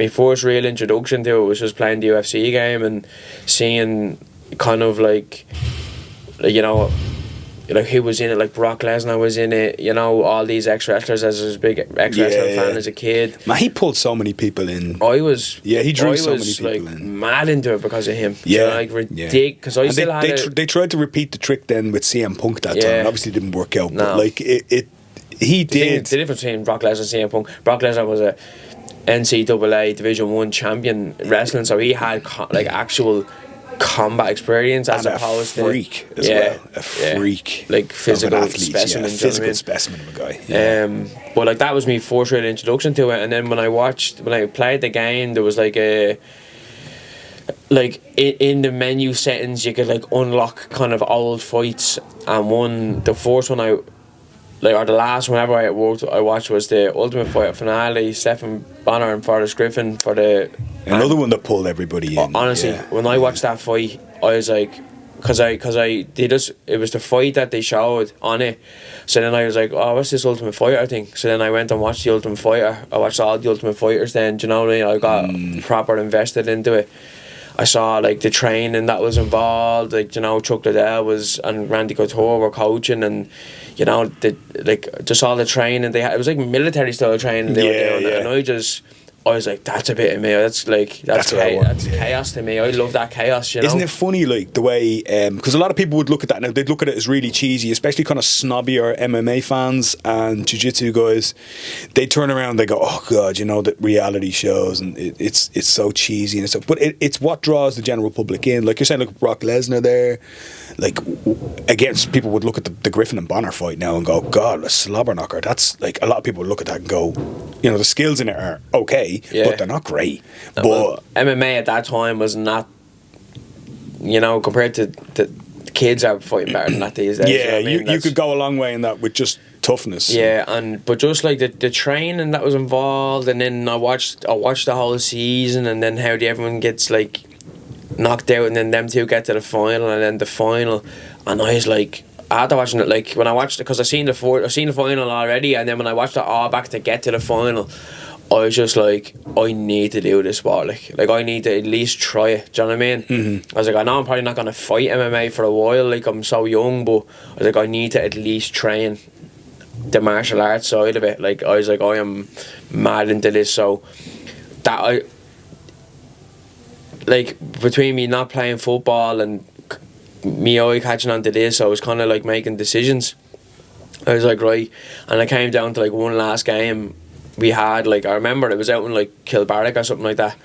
my first real introduction to it was just playing the UFC game and seeing kind of like you know, like who was in it, like Brock Lesnar was in it, you know, all these ex-wrestlers. As I was a big ex-wrestling fan as a kid. Man, he pulled so many people in. He drew so many people like, in. mad into it because of him. Yeah, like ridiculous. Because they tried to repeat the trick then with CM Punk that time. Obviously, it didn't work out. But like he did. The difference between Brock Lesnar and CM Punk. Brock Lesnar was a NCAA Division 1 champion wrestling, so he had like actual combat experience as opposed to a freak as well. A freak, like physical specimen, physical specimen of a guy. But like that was my first real introduction to it, and then when I played the game, there was like in the menu settings you could like unlock kind of old fights, and the first one or the last one ever I watched was the Ultimate Fighter finale, Stephen Bonner and Forrest Griffin for the... Another one that pulled everybody in. Honestly, when I watched that fight, I was like... it was the fight that they showed on it. So then I was like, oh, what's this Ultimate Fighter thing? So then I went and watched the Ultimate Fighter. I watched all the Ultimate Fighters then, do you know what I mean? I got proper invested into it. I saw like the training that was involved, like, you know, Chuck Liddell and Randy Couture were coaching, and you know, just all the training they had. It was like military style training they were doing, and I was like, that's a bit of me. That's chaos to me. I love that chaos, you know. Isn't it funny, like, the way... Because a lot of people would look at that now, they'd look at it as really cheesy, especially kind of snobbier MMA fans and jiu-jitsu guys. They turn around and they go, oh, God, you know, the reality shows, and it's so cheesy and stuff. But it's what draws the general public in. Like you're saying, look, Brock Lesnar there. Like, again, people would look at the Griffin and Bonner fight now and go, God, a slobber knocker. That's, like, a lot of people would look at that and go, you know, the skills in it are okay, but they're not great. No, but MMA at that time was not, you know, compared to the kids are fighting better than that these days. Yeah, you know what I mean? you could go a long way in that with just toughness. Yeah, but just like the training that was involved, and then I watched the whole season, and then how everyone gets like knocked out, and then them two get to the final, and then the final, and I was like, after watching it, like when I watched it, because I seen the final already, and then when I watched it all back to get to the final, I was just like, I need to do this sport, like I need to at least try it. Do you know what I mean? Mm-hmm. I was like, I know I'm probably not gonna fight MMA for a while, like I'm so young, but I was like, I need to at least train the martial arts side of it. Like I was like, I am mad into this, so that I like between me not playing football and me eye catching on to this, I was kind of like making decisions. I was like, right, and I came down to like one last game we had, like I remember it was out in like Kilbarrack or something like that.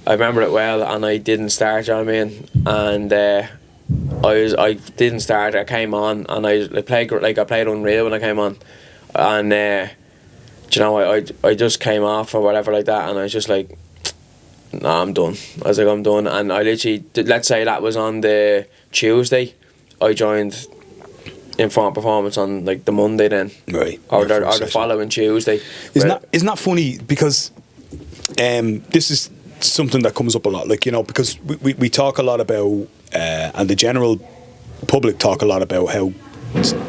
I remember it well, and I didn't start, you know what I mean? And I didn't start. I came on and I played unreal when I came on, and you know, I just came off or whatever like that, and I was just like, nah, I'm done. I was like, I'm done, and I literally, let's say that was on the Tuesday, I joined Informed Performance on like the Monday then, right, or the following Tuesday. Isn't that funny? Because this is something that comes up a lot, like, you know, because we talk a lot about and the general public talk a lot about how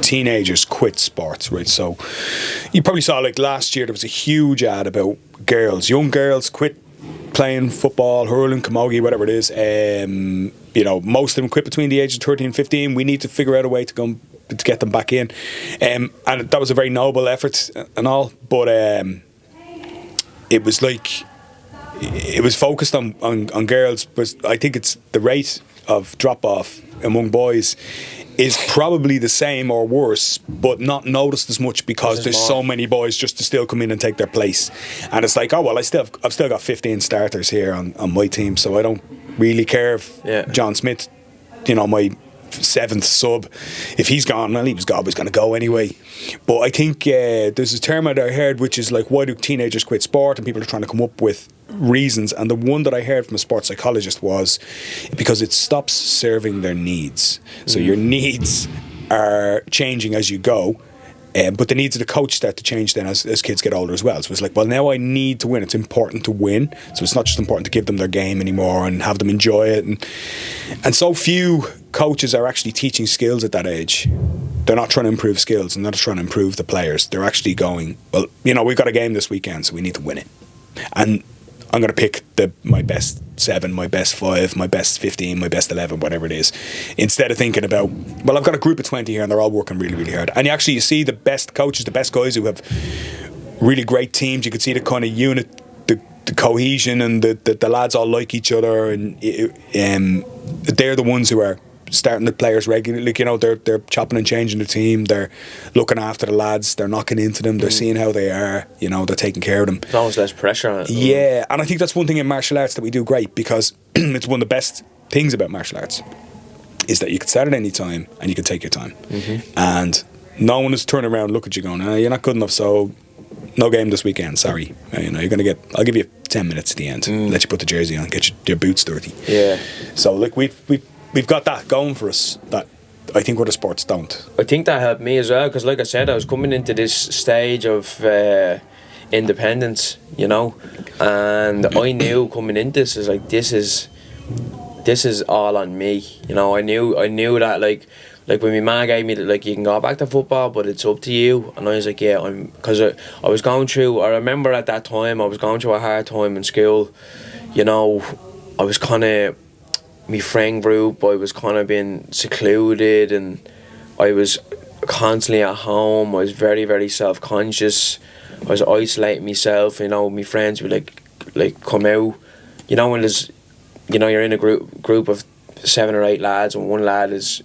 teenagers quit sports, right? So you probably saw like last year there was a huge ad about young girls quit playing football, hurling, camogie, whatever it is. You know, most of them quit between the ages of 13 and 15. We need to figure out a way to get them back in, and that was a very noble effort and all, but it was like it was focused on girls, but I think it's the rate of drop off among boys is probably the same or worse, but not noticed as much because there's so many boys just to still come in and take their place. And it's like, oh well, I've still got 15 starters here on my team, so I don't really care if John Smith, you know, my 7th sub, if he's gone, well, he was always going to go anyway. But I think there's a term that I heard which is like, why do teenagers quit sport? And people are trying to come up with reasons, and the one that I heard from a sports psychologist was because it stops serving their needs. So your needs are changing as you go, but the needs of the coach start to change then as kids get older as well. So it's like, well, now I need to win. It's important to win. So it's not just important to give them their game anymore and have them enjoy it. And so few coaches are actually teaching skills at that age. They're not trying to improve skills and they're not trying to improve the players. They're actually going, well, you know, we've got a game this weekend, so we need to win it. And I'm going to pick my best 7, my best 5, my best 15, my best 11, whatever it is, instead of thinking about, well, I've got a group of 20 here and they're all working really, really hard. And you see the best coaches, the best guys who have really great teams. You can see the kind of unit, the cohesion, and the lads all like each other, and they're the ones who are starting the players regularly. Like, you know, they're chopping and changing the team, they're looking after the lads, they're knocking into them, they're seeing how they are, you know, they're taking care of them. There's always less pressure on it. Yeah, and I think that's one thing in martial arts that we do great, because it's one of the best things about martial arts is that you can start at any time and you can take your time, and no one is turning around and look at you going, you're not good enough, so no game this weekend, sorry. You know, I'll give you 10 minutes at the end, let you put the jersey on, get your boots dirty. Yeah. So like we've got that going for us that I think other sports don't. I think that helped me as well, because like I said, I was coming into this stage of independence, you know, and I knew coming into this is like, this is all on me, you know. I knew that like when my man gave me that, like, you can go back to football but it's up to you, and I was like, yeah, because I was going through, I remember at that time I was going through a hard time in school, you know. I was kind of, my friend group, I was kind of being secluded, and I was constantly at home. I was very, very self-conscious. I was isolating myself, you know. My friends would like come out, you know, when there's, you know, you're in a group of 7 or 8 lads, and one lad is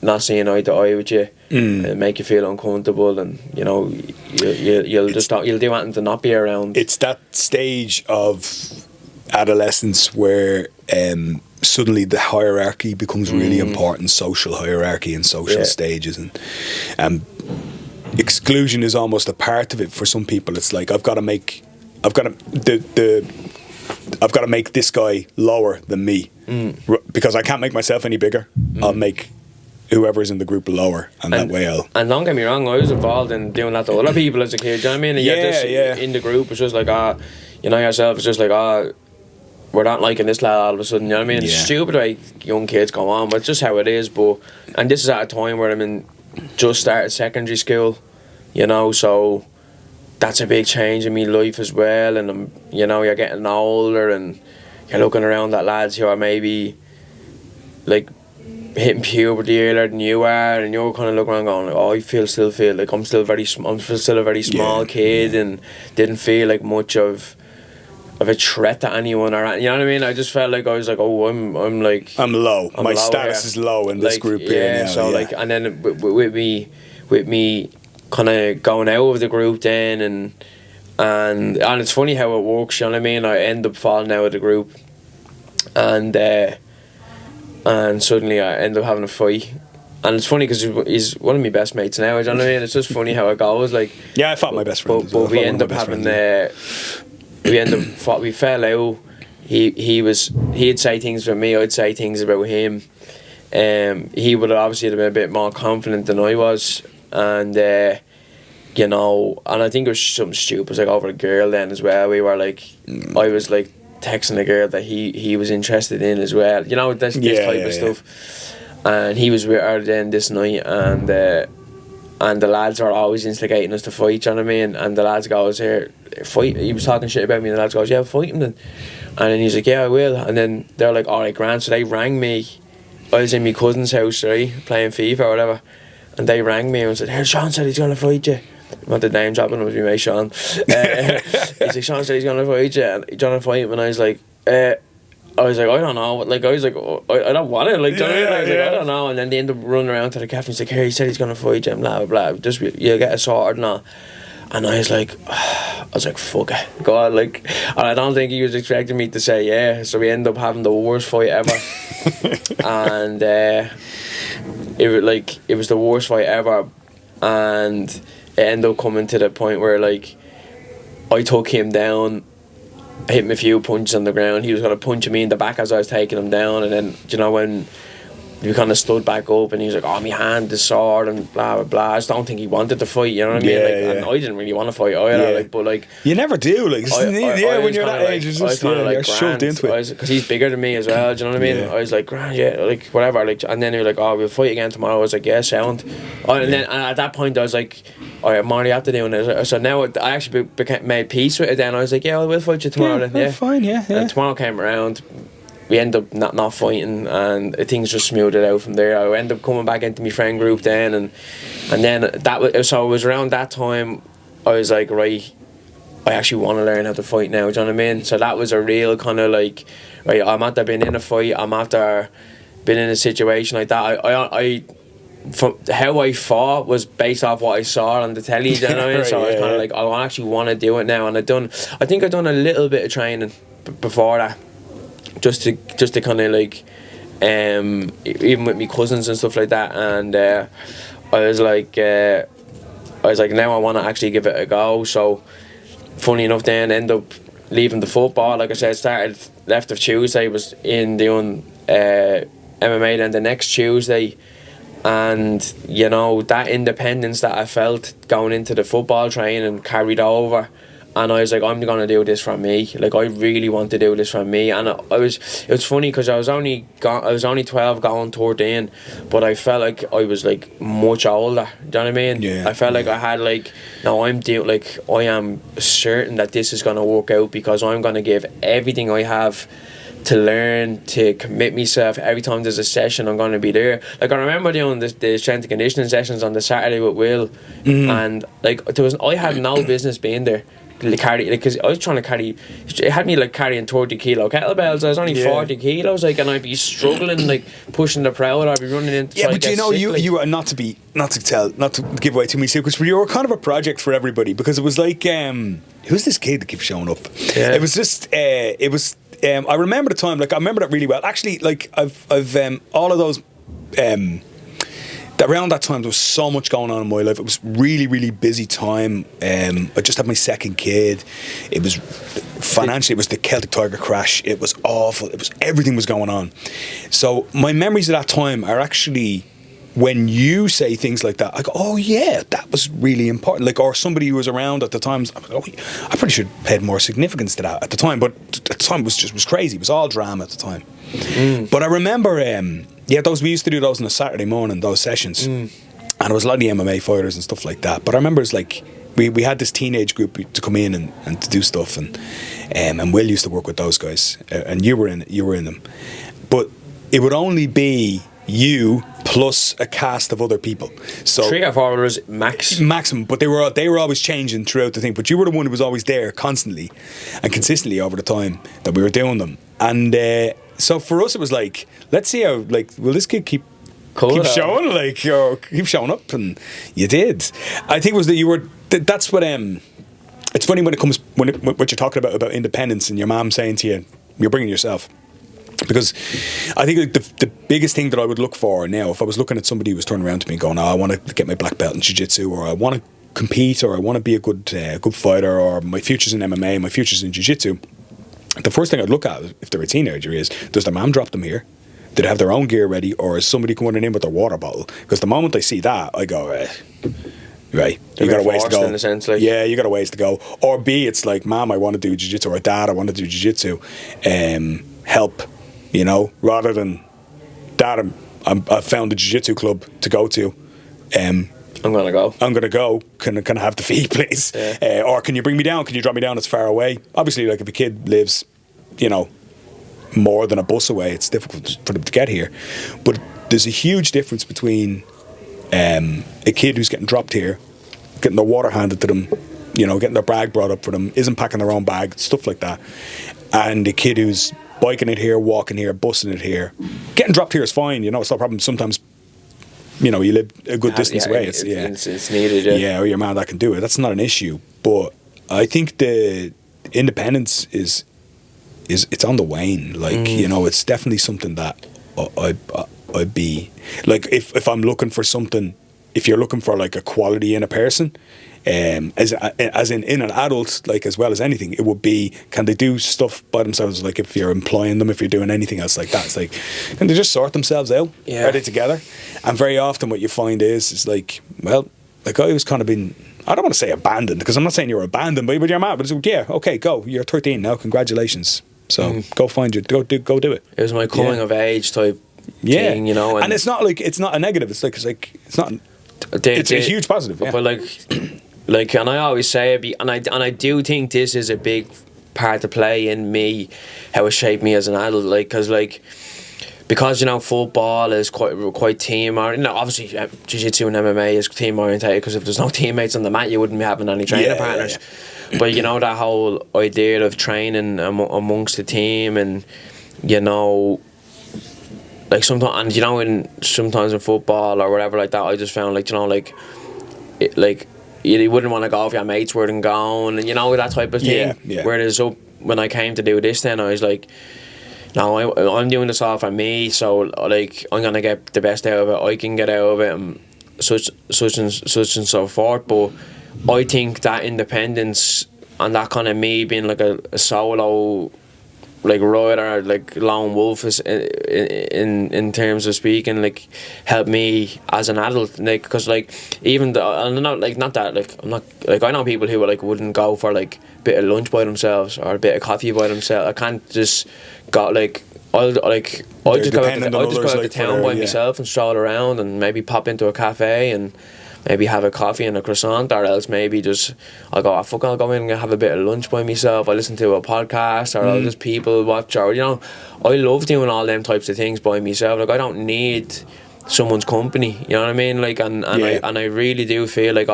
not seeing eye to eye with you, and make you feel uncomfortable, and you know, you'll do anything to not be around. It's that stage of adolescence where suddenly the hierarchy becomes really important, social hierarchy and social stages, and exclusion is almost a part of it for some people. It's like, I've got to make this guy lower than me, because I can't make myself any bigger. I'll make whoever's in the group lower, and that way and don't get me wrong, I was involved in doing that to other people as a kid, do you know what I mean? And in the group, it's just like, you know yourself, it's just like, we're not liking this lad all of a sudden, you know what I mean? It's stupid way young kids go on, but it's just how it is. And this is at a time where I'm just started secondary school, you know, so that's a big change in my life as well. And you know, you're getting older and you're looking around at lads who are maybe like hitting puberty earlier than you are, and you're kind of looking around going, I still feel like I'm still a very small kid, and didn't feel like much of a threat to anyone, or, you know what I mean? I just felt like I was like, I'm low. My status is low in this group here now. So like, and then with me kind of going out of the group then, and it's funny how it works, you know what I mean? I end up falling out of the group, and suddenly I end up having a fight. And it's funny because he's one of my best mates now, you know what I mean? It's just funny how it goes. Like, yeah, I fought my best friend. But we end up having we fell out. He'd say things about me, I'd say things about him. He would have obviously been a bit more confident than I was, and you know, and I think it was something stupid. It was like over a girl then as well. We were like, I was like texting a girl that he was interested in as well, you know, this type of stuff. And he was with her then this night, and the lads are always instigating us to fight, you know what I mean? And the lads goes, here, fight. He was talking shit about me, and the lads goes, yeah, fight him then. And then he's like, yeah, I will. And then they're like, alright, grand. So they rang me. I was in my cousin's house, right, playing FIFA or whatever, and they rang me and said, here, Sean said he's gonna fight you. Not the name dropping, it was my mate Sean. He's like, Sean said he's gonna fight you, and he's gonna fight him. And I was like, I don't know. Like, I was like, I don't want it. Like, I don't know. And then they end up running around to the cafe and he's like, here, he said he's gonna fight you, blah blah blah. Just you'll get a sword and all. And I was like, fuck it, God, like, and I don't think he was expecting me to say yeah. So we ended up having the worst fight ever, and it was the worst fight ever, and it ended up coming to the point where like I took him down, hit him a few punches on the ground. He was gonna punch me in the back as I was taking him down, and then you know when we kind of stood back up, and he was like, "Oh, my hand is sore," and blah blah blah. I just don't think he wanted to fight. You know what I mean? And I didn't really want to fight either. But you never do. When you're that age, it's just you're shoved into it. Because he's bigger than me as well. Do you know what I mean? I was like, "Grand, whatever." And then he was like, "Oh, we'll fight again tomorrow." I was like, "Yeah, sound." And at that point, I was like, "Alright, I'm already after doing it." So now I actually made peace with it. Then I was like, "Yeah, we'll fight you tomorrow." Then fine. And tomorrow came around. We ended up not fighting, and things just smoothed out from there. I ended up coming back into my friend group then, and then so it was around that time I was like, right, I actually want to learn how to fight now. Do you know what I mean? So that was a real kind of like, right, I'm after being in a fight. I'm after being in a situation like that. I from how I fought was based off what I saw on the telly. Do you know what I mean? Right, so I was kind of like, I actually want to do it now, and I think I've done a little bit of training before that. Just to kind of like, even with my cousins and stuff like that, and I was like, now I want to actually give it a go. So, funny enough, then end up leaving the football. Like I said, left of Tuesday, was in doing MMA then the next Tuesday, and that independence that I felt going into the football training carried over. And I was like, I'm going to do this for me. Like, I really want to do this for me. And it was funny because I was only 12 going 13, but I felt like I was like much older. Do you know what I mean? Yeah. I felt like I had like, no, I am certain that this is going to work out, because I'm going to give everything I have to learn, to commit myself. Every time there's a session, I'm going to be there. Like, I remember doing the strength and conditioning sessions on the Saturday with Will, and like I had no business being there. Because I was trying to carry, it had me like carrying 30 kilo kettlebells. I was only 40 kilos, like, and I'd be struggling, like pushing the prowler. I'd be running into. Yeah, but you were not to give away too many secrets, but you were kind of a project for everybody, because it was like, who's this kid that keeps showing up? Yeah. It was just, I remember the time, like I remember that really well. Actually, like I've all of those. Around that time there was so much going on in my life. It was really, really busy time. I just had my second kid. It was financially, it was the Celtic Tiger crash. It was awful. Everything was going on. So my memories of that time are actually, when you say things like that, I go, oh yeah, that was really important. Like, or somebody who was around at the time, I probably should have paid more significance to that at the time. But at the time it was crazy. It was all drama at the time. But I remember, we used to do those on a Saturday morning, those sessions, and it was a lot of the MMA fighters and stuff like that. But I remember it's like we had this teenage group to come in and to do stuff, and Will used to work with those guys, and you were in them, but it would only be you plus a cast of other people. So 3 or 4 was maximum, but they were always changing throughout the thing. But you were the one who was always there constantly and consistently over the time that we were doing them. And so for us, it was like, let's see how, like, will this kid keep showing, like, or keep showing up? And you did. I think it was that you were. That's what. It's funny when it comes what you're talking about independence, and your mom saying to you, "You're bringing yourself." Because I think like the biggest thing that I would look for now, if I was looking at somebody who was turning around to me going, I want to get my black belt in jiu-jitsu, or I want to compete, or I want to be a good fighter, or my future's in MMA, my future's in jiu-jitsu, the first thing I'd look at if they're a teenager is, does their mom drop them here? Do they have their own gear ready, or is somebody coming in with their water bottle? Because the moment I see that, I go, right, you got a ways to go. In a sense, like. Yeah, you got a ways to go. Or B, it's like, Mom, I want to do jiu-jitsu, or Dad, I want to do jiu-jitsu. Help. Rather than Dad, I've found a jiu-jitsu club to go to. I'm going to go. Can I have the fee, please? Yeah. Or can you bring me down? Can you drop me down? It's far away. Obviously, like if a kid lives, more than a bus away, it's difficult for them to get here. But there's a huge difference between a kid who's getting dropped here, getting their water handed to them, getting their bag brought up for them, isn't packing their own bag, stuff like that, and a kid who's biking it here, walking here, bussing it here. Getting dropped here is fine, it's no problem. Sometimes, you live a good distance away. It's needed, yeah, or your man that can do it. That's not an issue. But I think the independence is it's on the wane. Like, it's definitely something that I'd be like, if I'm looking for something if you're looking for like a quality in a person, as in an adult, like as well as anything, it would be, can they do stuff by themselves? Like if you're employing them, if you're doing anything else like that, it's like, can they just sort themselves out? Yeah. Are they together? And very often what you find is like, well, the guy who's kind of been, I don't want to say abandoned, because I'm not saying you're abandoned, but you're mad. But it's like, yeah, okay, go. You're 13 now. Congratulations. So go find your, go do it. It was my coming of age type thing, you know. And it's not like, it's not a negative. It's not. It's a huge positive. Yeah. But like, and I always say, and I do think this is a big part to play in me, how it shaped me as an adult. Like, because you know, football is quite team oriented. No, obviously, jiu-jitsu and MMA is team oriented, because if there's no teammates on the mat, you wouldn't be having any training partners. Yeah. But you know, that whole idea of training amongst the team, and you know, like sometimes, and you know, sometimes in football or whatever like that, I just found like, you know, like you wouldn't want to go if your mates weren't going, and you know, that type of thing. Yeah. Whereas when I came to do this, then I was like, no, I'm doing this all for me, so like I'm gonna get the best out of it I can get out of it, and such and so forth. But I think that independence and that kind of me being like a solo, like rider, like lone wolf, is in terms of speaking, like helped me as an adult, like, because like even I'm not like, not that like, I'm not like, I know people who like wouldn't go for like a bit of lunch by themselves or a bit of coffee by themselves. I can't just go like, I just go out to town by myself and stroll around and maybe pop into a cafe and maybe have a coffee and a croissant, or else maybe just I'll go in and have a bit of lunch by myself. I listen to a podcast, or I'll just people watch, or you know, I love doing all them types of things by myself. Like I don't need someone's company, you know what I mean? Like I really do feel like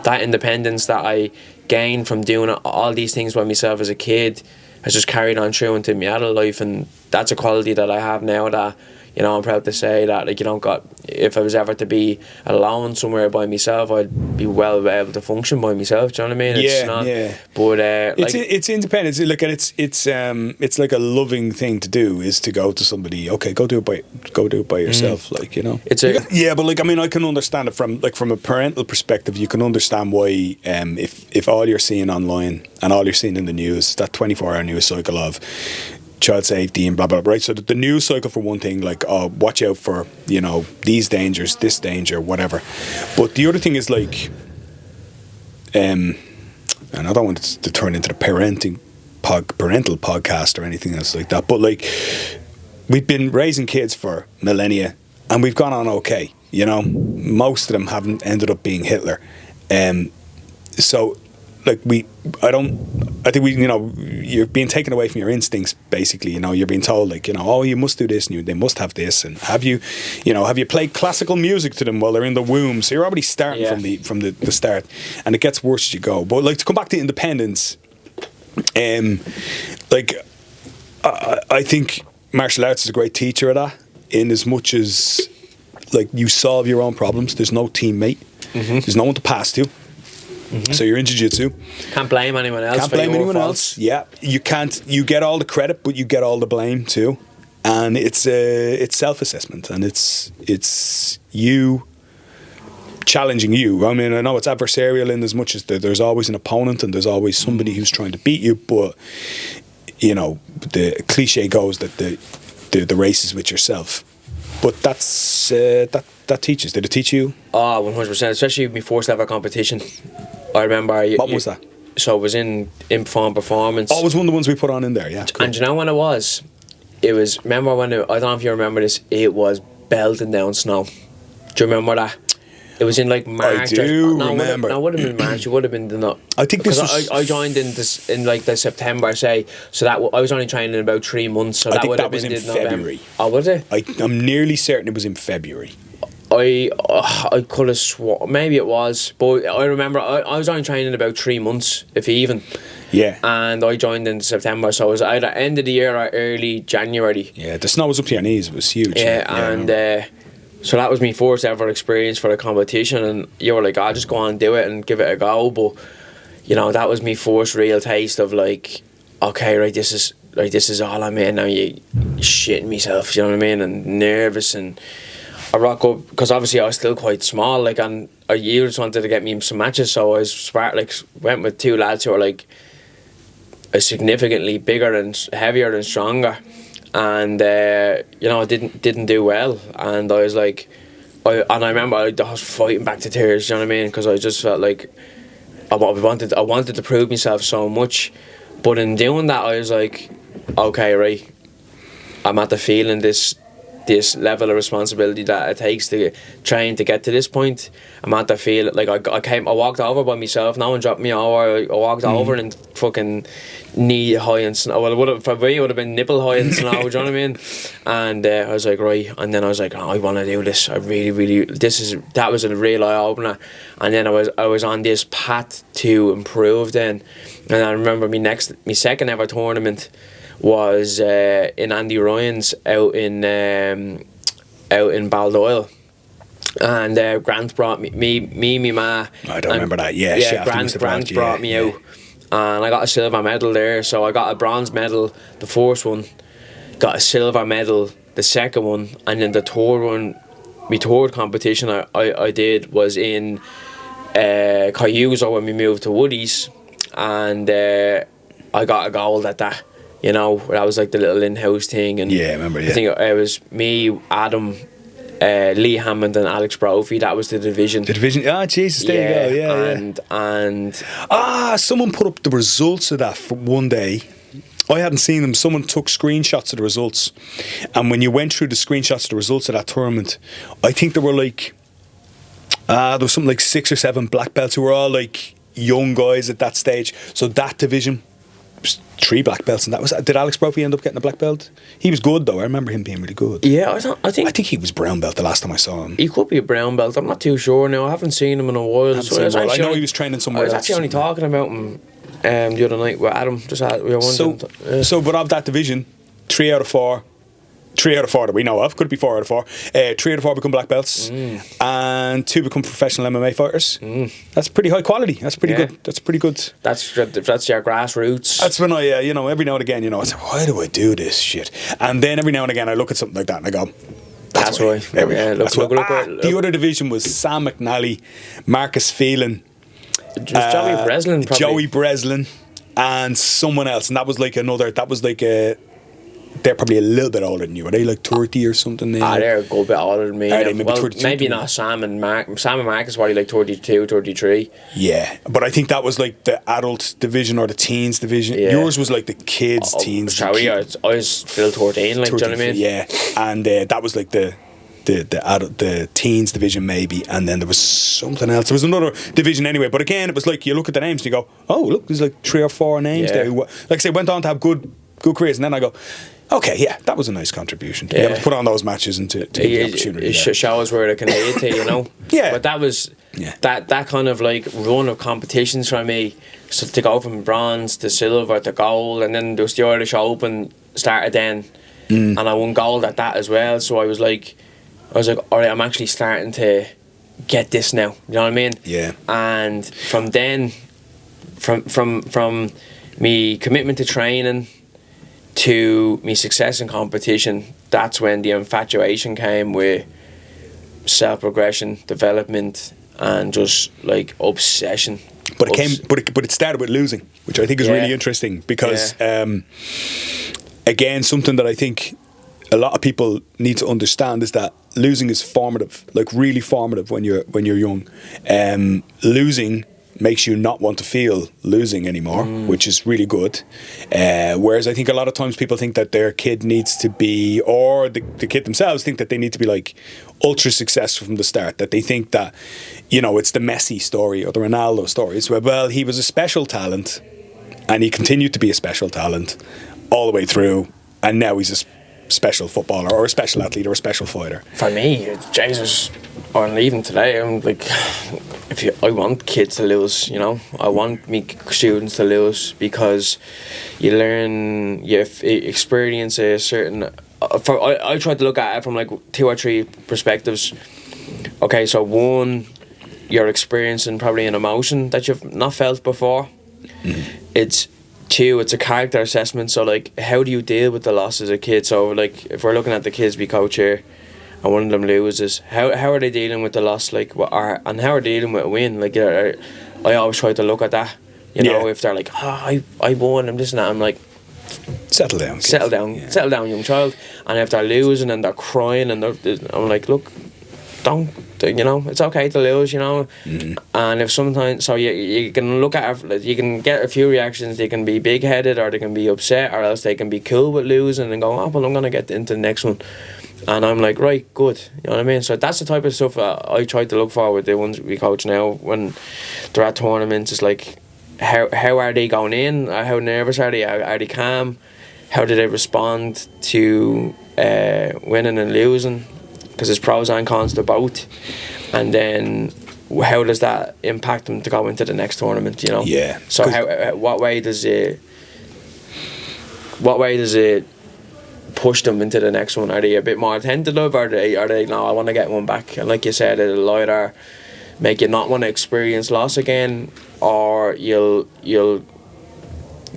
that independence that I gained from doing all these things by myself as a kid has just carried on through into my adult life, and that's a quality that I have now that, you know, I'm proud to say that, like, you know, if I was ever to be alone somewhere by myself, I'd be well able to function by myself. Do you know what I mean? But it's independence. Look, and it's like a loving thing to do, is to go to somebody. Okay, go do it by yourself. Like, you know, but like, I mean, I can understand it from a parental perspective. You can understand why if all you're seeing online and all you're seeing in the news, that 24-hour news cycle of child safety and blah blah blah, right? So the news cycle, for one thing, like, watch out for, you know, these dangers, this danger, whatever. But the other thing is like, and I don't want it to turn into the parental podcast or anything else like that, but like, we've been raising kids for millennia and we've gone on okay, you know. Most of them haven't ended up being Hitler, so like I think you know, you're being taken away from your instincts, basically. You know, you're being told, like, you know, oh, you must do this and they must have this, and have you played classical music to them while they're in the womb? So you're already starting from the start, and it gets worse as you go. But like, to come back to independence, like I think martial arts is a great teacher of that, in as much as like you solve your own problems. There's no teammate. There's no one to pass to. So you're in jiu-jitsu. Can't blame anyone else. Yeah, you can't. You get all the credit, but you get all the blame too. And it's self-assessment, and it's you challenging you. I mean, I know it's adversarial in as much as there's always an opponent and there's always somebody who's trying to beat you. But you know, the cliche goes that the race is with yourself. But that's that teaches. Did it teach you? 100%. Especially my first ever competition. I remember. What was that? So it was in Inform Performance. Oh, it was one of the ones we put on in there, yeah. Cool. And do you know when it was? It was, remember when I don't know if you remember this, it was belting down snow. Do you remember that? It was in like March. I do remember. No, it would have been March. It would have been I think this was. I joined in like the September, say. So that I was only training in about 3 months. So I that think would that have was been in February. Oh, was it? I'm nearly certain it was in February. I could have sworn maybe it was, but I remember I was only training about 3 months, if even. Yeah. And I joined in September, so it was either end of the year or early January. Yeah, the snow was up to your knees. It was huge. Yeah, so that was my first ever experience for a competition, and you were like, I'll just go on and do it and give it a go. But you know, that was my first real taste of like, okay, right, this is all I'm in now. You shitting myself, you know what I mean, and nervous, and I rock up because obviously I was still quite small, like, and you just wanted to get me some matches, so I was went with two lads who were like significantly bigger and heavier and stronger, and you know, I didn't do well, and I was like, I remember I was fighting back to tears, you know what I mean, because I just felt like I wanted to prove myself so much, but in doing that I was like, okay, right, I'm at the feeling this level of responsibility that it takes to train to get to this point. I'm at the feel like I walked over by myself. No one dropped me over. I walked over and fucking knee high in snow. Well, for me it would have been nipple high in snow. Do you know what I mean? And I was like, right. And then I was like, oh, I want to do this. I really. That was a real eye opener. And then I was on this path to improve. Then, and I remember my second ever tournament was in Andy Ryan's out in Baldoyle, and Grant brought me ma. I don't remember that. Yeah, Grant brought me out, and I got a silver medal there. So I got a bronze medal the first one, got a silver medal the second one, and then the third one, my third competition I did was in Kyuzo when we moved to Woodies, and I got a gold at that. You know, that was like the little in-house thing, and yeah, I remember. Yeah. I think it was me, Adam, Lee Hammond, and Alex Brophy. That was the division. The division. Ah, Jesus, there you go. And someone put up the results of that for one day. I hadn't seen them. Someone took screenshots of the results, and when you went through the screenshots of the results of that tournament, I think there were like there was something like 6 or 7 black belts who were all like young guys at that stage. So that division. 3 black belts, and that was. Did Alex Brophy end up getting a black belt? He was good though. I remember him being really good. Yeah, I think he was brown belt the last time I saw him. He could be a brown belt. I'm not too sure now. I haven't seen him in a while. I know he was training somewhere. I was actually only talking about him the other night with Adam. But of that division, 3 out of 4 that we know of, could be 4 out of 4. 3 out of 4 become black belts, and 2 become professional MMA fighters. That's pretty high quality. That's pretty good. That's pretty good. That's your grassroots. That's when I, every now and again, I say, why do I do this shit? And then every now and again, I look at something like that and I go, that's why. The other division was Sam McNally, Marcus Phelan, Joey Breslin, probably. Joey Breslin, and someone else, and that was like they're probably a little bit older than you. Are they like 30 or something? They're a good bit older than me. Are they maybe 32? Maybe not Sam and Mark. Sam and Mark is probably like 32, 33. Yeah, but I think that was like the adult division or the teens division. Yeah. Yours was like the kids, teens. I was still 13, like, 13, do you know what I mean? Yeah, and that was like the adult, the teens division maybe, and then there was something else. There was another division anyway, but again, it was like you look at the names and you go, oh, look, there's like 3 or 4 names there who, like I say, went on to have good careers, and then I go, okay, yeah, that was a nice contribution to be able to put on those matches and to get the opportunity. It shows where it can lead to, Yeah. But that was that kind of like run of competitions for me. So to go from bronze to silver to gold, and then there was the Irish Open started then, and I won gold at that as well. So I was like, all right, I'm actually starting to get this now. You know what I mean? Yeah. And from then, from me commitment to training to me success in competition, that's when the infatuation came with self-progression, development, and just like obsession. But it started with losing, which I think is really interesting because again, something that I think a lot of people need to understand is that losing is formative, like really formative when you're young. Losing makes you not want to feel losing anymore, which is really good. Whereas I think a lot of times people think that their kid needs to be, or the kid themselves think that they need to be like ultra successful from the start, that they think that, it's the Messi story or the Ronaldo story. It's well, he was a special talent and he continued to be a special talent all the way through, and now he's a special footballer or a special athlete or a special fighter. For me, Jesus, and even today, I'm like, I want kids to lose, I want me students to lose, because you learn, you experience a certain. I try to look at it from like 2 or 3 perspectives. Okay, so 1, you're experiencing probably an emotion that you've not felt before. It's 2, it's a character assessment. So like, how do you deal with the loss as a kid? So like, if we're looking at the kids we coach here, and one of them loses, how are they dealing with the loss, like, and how are they dealing with a win? Like, I always try to look at that, you know, if they're like, I won, I'm this and that, I'm like, settle down, settle down, young child. And if they're losing and they're crying and I'm like, look, don't, you know, it's okay to lose, you know. And if sometimes, so you can look at it, you can get a few reactions. They can be big-headed, or they can be upset, or else they can be cool with losing and go, oh, well, I'm going to get into the next one. And I'm like, right, good, you know what I mean? So that's the type of stuff I try to look for with the ones we coach now when they're at tournaments. It's like, how are they going in? How nervous are they? Are they calm? How do they respond to winning and losing? Because there's pros and cons to both. And then how does that impact them to go into the next tournament, you know? Yeah. So what way does it push them into the next one? Are they a bit more tentative, or are they no, I want to get one back? And like you said, it'll either make you not want to experience loss again, or you'll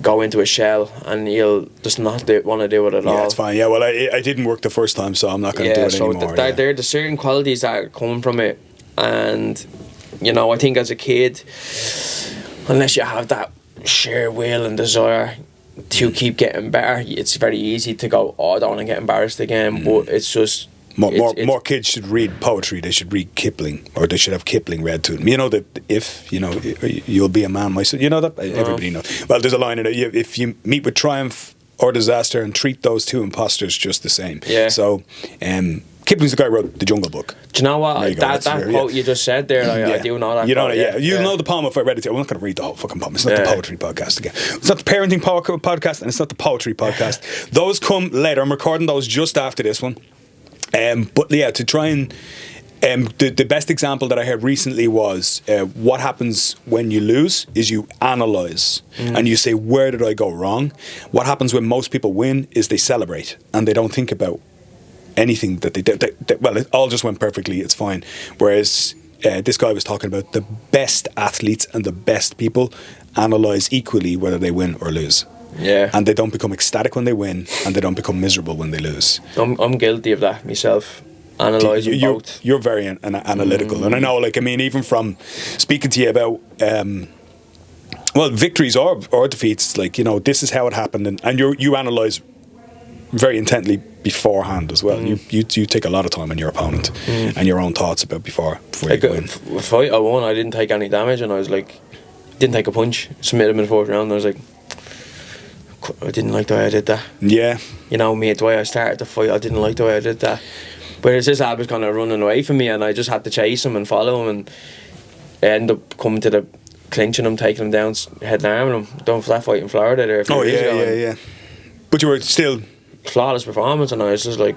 go into a shell and you'll just not want to do it at all. Yeah, it's fine. Yeah, well, I didn't work the first time, so I'm not going to do it anymore. So there are the certain qualities that come from it, and you know, I think as a kid, unless you have that sheer will and desire to keep getting better, it's very easy to go, oh, I don't want to get embarrassed again. But it's just more kids should read poetry. They should read Kipling, or they should have Kipling read to them. You know that if you know you'll be a man, my son. You know that everybody knows. Well, there's a line in it: if you meet with triumph or disaster, and treat those two imposters just the same. Yeah. So, Kipling's the guy who wrote the Jungle Book. Do you know what? That quote you just said there, I do know that. You know, quote, you know the poem if I read it. I'm not going to read the whole fucking poem. It's not the poetry podcast again. It's not the parenting podcast, and it's not the poetry podcast. Those come later. I'm recording those just after this one. But yeah, to try and the best example that I heard recently was what happens when you lose is you analyze and you say, where did I go wrong? What happens when most people win is they celebrate and they don't think about anything that they did. Well, it all just went perfectly, it's fine. Whereas this guy was talking about the best athletes and the best people analyze equally whether they win or lose. Yeah. And they don't become ecstatic when they win, and they don't become miserable when they lose. I'm guilty of that myself. Analysing both. You're very analytical. And I know, like, I mean, even from speaking to you about, victories or defeats, like, you know, this is how it happened. And you analyse very intently beforehand as well. You take a lot of time on your opponent and your own thoughts about before like you win. A fight I won, I didn't take any damage, and I was like, didn't take a punch. Submitted him in the fourth round, and I was like, I didn't like the way I did that. Yeah. You know, the way I started the fight, I didn't like the way I did that. But it's this was kind of running away from me, and I just had to chase him and follow him, and I ended up coming to the clinching him, taking him down, head and arming him. Done that fight in Florida there a few years ago. Yeah. But you were still... flawless performance, and I was just like,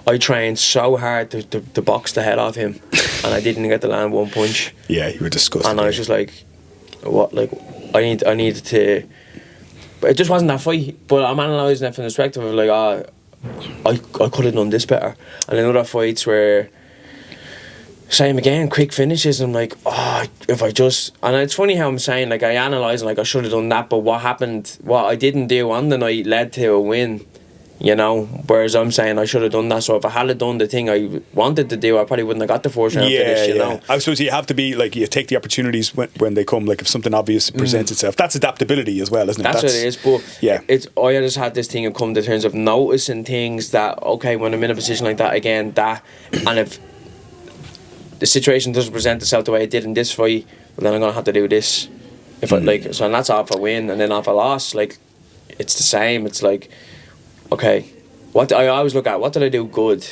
I trained so hard to box the head off him, and I didn't get to land one punch. Yeah, you were disgusted. And I was just like, what? Like, I needed to... But it just wasn't that fight. But I'm analysing it from the perspective of like, I could have done this better. And in other fights where, same again, quick finishes, I'm like, if I just... And it's funny how I'm saying, like, I analyse and like, I should have done that, but what happened, what I didn't do on the night led to a win, you know? Whereas I'm saying I should have done that, so if I had done the thing I wanted to do, I probably wouldn't have got the first round finish, you know? I suppose you have to be, like, you take the opportunities when they come, like, if something obvious presents itself. That's adaptability as well, isn't it? That's what it is, but I just had this thing of come to terms of noticing things that, okay, when I'm in a position like that again, and if the situation doesn't present itself the way it did in this fight, well, then I'm going to have to do this. If I, like, so, and that's off a win, and then off a loss, like, it's the same. It's like, okay, what I always look at, what did I do good?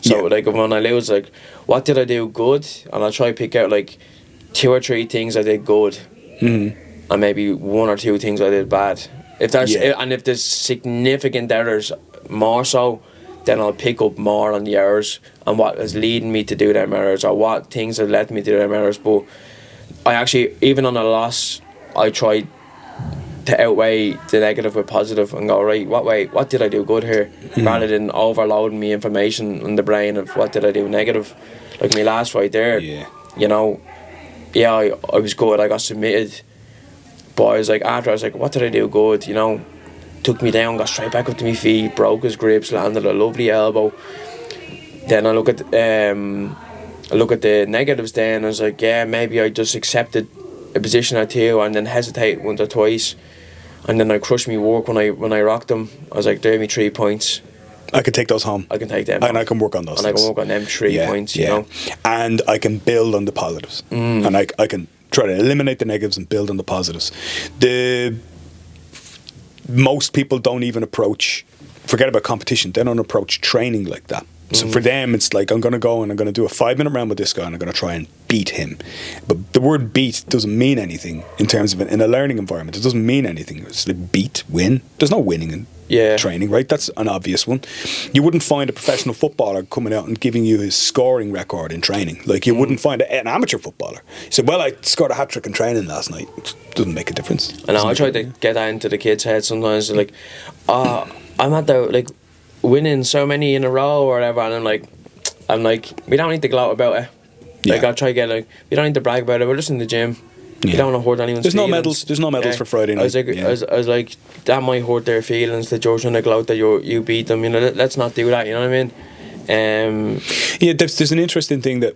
So like when I lose, like, what did I do good? And I'll try to pick out like 2 or 3 things I did good, and maybe 1 or 2 things I did bad. If there's and if there's significant errors, more so, then I'll pick up more on the errors and what is leading me to do them errors, or what things have led me to do them errors. But I actually, even on a loss, I try to outweigh the negative with positive and go, right, what did I do good here, rather than overloading me information in the brain of what did I do negative. Like my last fight there, you know, I was good, I got submitted, but I was like, after I was like, what did I do good, you know? Took me down, got straight back up to my feet, broke his grips, landed a lovely elbow, then I look at the negatives. Then I was like, yeah, maybe I just accepted a position or two and then hesitate once or twice, and then I crushed me work when I rocked them. I was like, there me 3 points. I can take those home. I can take them, and I can work on those. And things. I can work on them 3 points. You know, and I can build on the positives, and I can try to eliminate the negatives and build on the positives. Most people don't even approach. Forget about competition. They don't approach training like that. So for them, it's like, I'm going to go and I'm going to do a 5-minute round with this guy and I'm going to try and beat him. But the word beat doesn't mean anything in terms of in a learning environment. It doesn't mean anything. It's like beat, win. There's no winning in training, right? That's an obvious one. You wouldn't find a professional footballer coming out and giving you his scoring record in training. Like you wouldn't find an amateur footballer. He said, well, I scored a hat-trick in training last night. It doesn't make a difference. And I try to get that into the kids' heads sometimes. They're like, I'm at the, like, winning so many in a row or whatever, and I'm like, we don't need to gloat about it. Like, I'll try to get, like, we don't need to brag about it. We're just in the gym. You don't want to hurt anyone's There's feelings. There's no medals for Friday night. I was like, that might hurt their feelings that you're trying to gloat that you beat them. You know, let's not do that. You know what I mean? There's an interesting thing that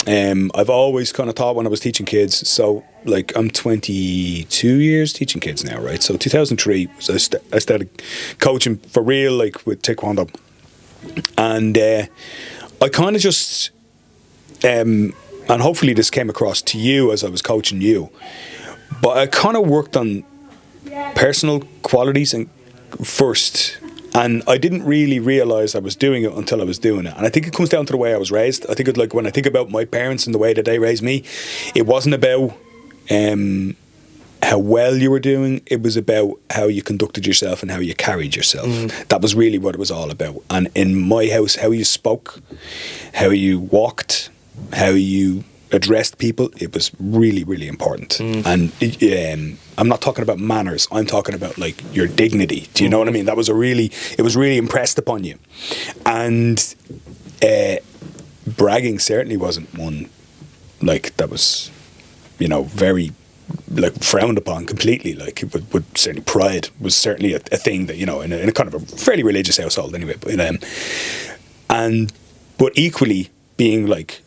I've always kind of thought when I was teaching kids. So, like, I'm 22 years teaching kids now, right? So 2003 was I started coaching for real, like with Taekwondo, and I kind of just and hopefully this came across to you as I was coaching you, but I kind of worked on personal qualities and first. And I didn't really realise I was doing it until I was doing it. And I think it comes down to the way I was raised. I think it, like, when I think about my parents and the way that they raised me, it wasn't about how well you were doing. It was about how you conducted yourself and how you carried yourself. That was really what it was all about. And in my house, how you spoke, how you walked, how you addressed people, it was really, really important. And I'm not talking about manners. I'm talking about, like, your dignity. Do you know what I mean? It was really impressed upon you. And bragging certainly wasn't one, like, that was, you know, very, like, frowned upon completely. Like, it would certainly, pride was certainly a thing that, you know, in a kind of a fairly religious household anyway. But equally being, like,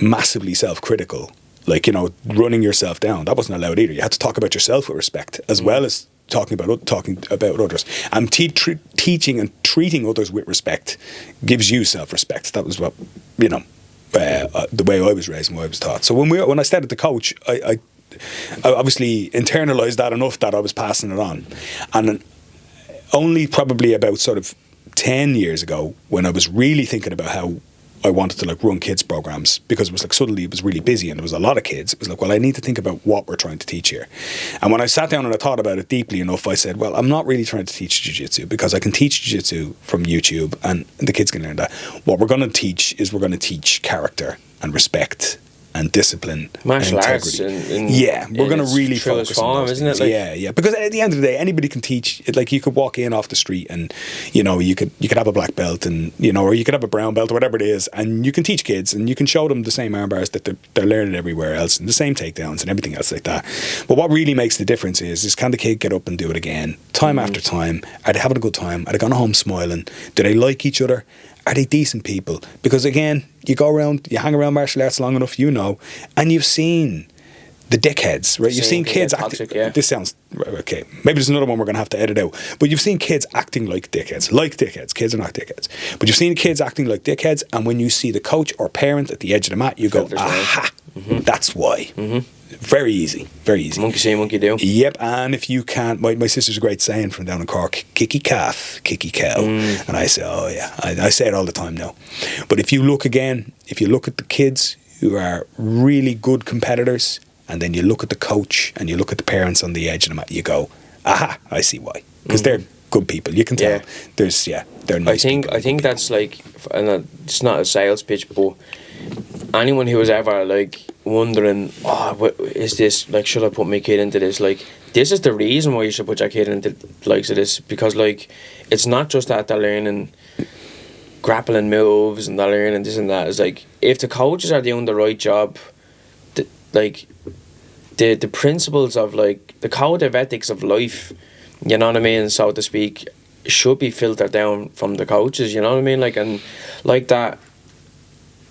massively self-critical, like, you know, running yourself down, that wasn't allowed either. You had to talk about yourself with respect as well as talking about others. And teaching and treating others with respect gives you self-respect. That was what, you know, the way I was raised and what I was taught. So when I started to coach, I obviously internalised that enough that I was passing it on. And only probably about sort of 10 years ago, when I was really thinking about how I wanted to, like, run kids programs, because it was like suddenly it was really busy and there was a lot of kids. It was like, well, I need to think about what we're trying to teach here. And when I sat down and I thought about it deeply enough, I said, well, I'm not really trying to teach jiu-jitsu, because I can teach jiu-jitsu from YouTube and the kids can learn that. What we're going to teach is we're going to teach character and respect and discipline, martial and arts, integrity. We're going to really focus on those isn't it? Like, yeah. Because at the end of the day, anybody can teach. Like, you could walk in off the street and, you know, you could have a black belt and, you know, or you could have a brown belt or whatever it is, and you can teach kids and you can show them the same arm bars that they're learning everywhere else, and the same takedowns and everything else like that. But what really makes the difference is can the kid get up and do it again, time after time? Are they having a good time? Are they going home smiling? Do they like each other? Are they decent people? Because, again, you go around, you hang around martial arts long enough, you know, and you've seen the dickheads, right? You've seen kids acting. This sounds okay. Maybe there's another one we're going to have to edit out. But you've seen kids acting like dickheads. Kids are not dickheads. But you've seen kids acting like dickheads, and when you see the coach or parent at the edge of the mat, you go, aha, that's why. Very easy. Monkey see, monkey do. Yep, and if you can't, my sister's a great saying from down in Cork, kicky calf, kicky cow. And I say, oh yeah, I say it all the time now. But if you look at the kids who are really good competitors, and then you look at the coach and you look at the parents on the edge of the mat, you go, aha, I see why. Because they're good people. You can tell. They're nice people. I think that's like, and it's not a sales pitch, but anyone who was ever, like, wondering, what is this, like, should I put my kid into this, like, this is the reason why you should put your kid into likes of this, because, like, it's not just that they're learning grappling moves and they're learning this and that. It's like, if the coaches are doing the right job, the principles of, like, the code of ethics of life, you know what I mean, so to speak, should be filtered down from the coaches, you know what I mean? Like, and like that,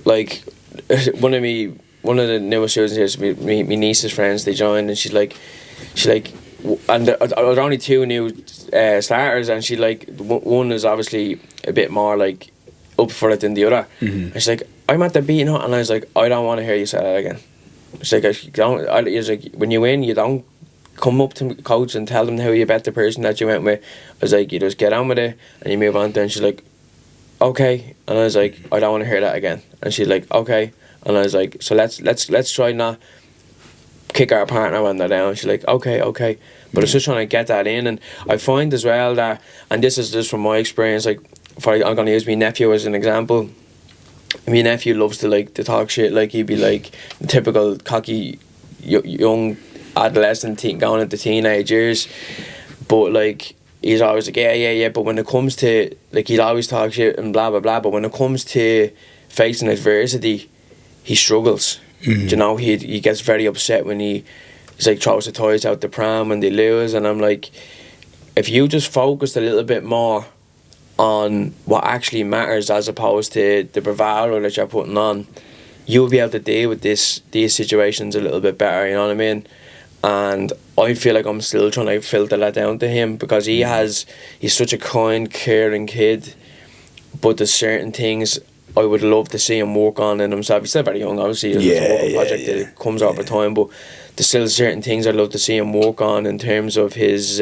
like one of the newest students here, my niece's friends, they joined, and she's like, and there are only two new starters, and she like one is obviously a bit more like up for it than the other. And she's like, I'm at the beating her, and I was like, I don't want to hear you say that again. She's like, it's like when you win, you don't come up to coach and tell them how you bet the person that you went with. I was like, you just get on with it and you move on to it. And she's like, okay. And I was like, I don't want to hear that again. And she's like, okay. And I was like, so let's try not kick our partner when they're down. She's like, okay. But it's just trying to get that in. And I find as well that, and this is just from my experience, like I'm going to use my nephew as an example. My nephew loves to talk shit. Like, he'd be like the typical cocky young adolescent going into teenage years, but like he's always like yeah, but when it comes to like, he'd always talk shit and blah blah blah, but when it comes to facing adversity, he struggles. You know, he gets very upset when he's like throws the toys out the pram when they lose. And I'm like, if you just focused a little bit more on what actually matters as opposed to the bravado that you're putting on, you'll be able to deal with these situations a little bit better, you know what I mean? And I feel like I'm still trying to filter that down to him, because he's such a kind, caring kid, but there's certain things I would love to see him work on in himself. He's still very young, obviously. It's a work project that comes over time, but there's still certain things I'd love to see him work on in terms of his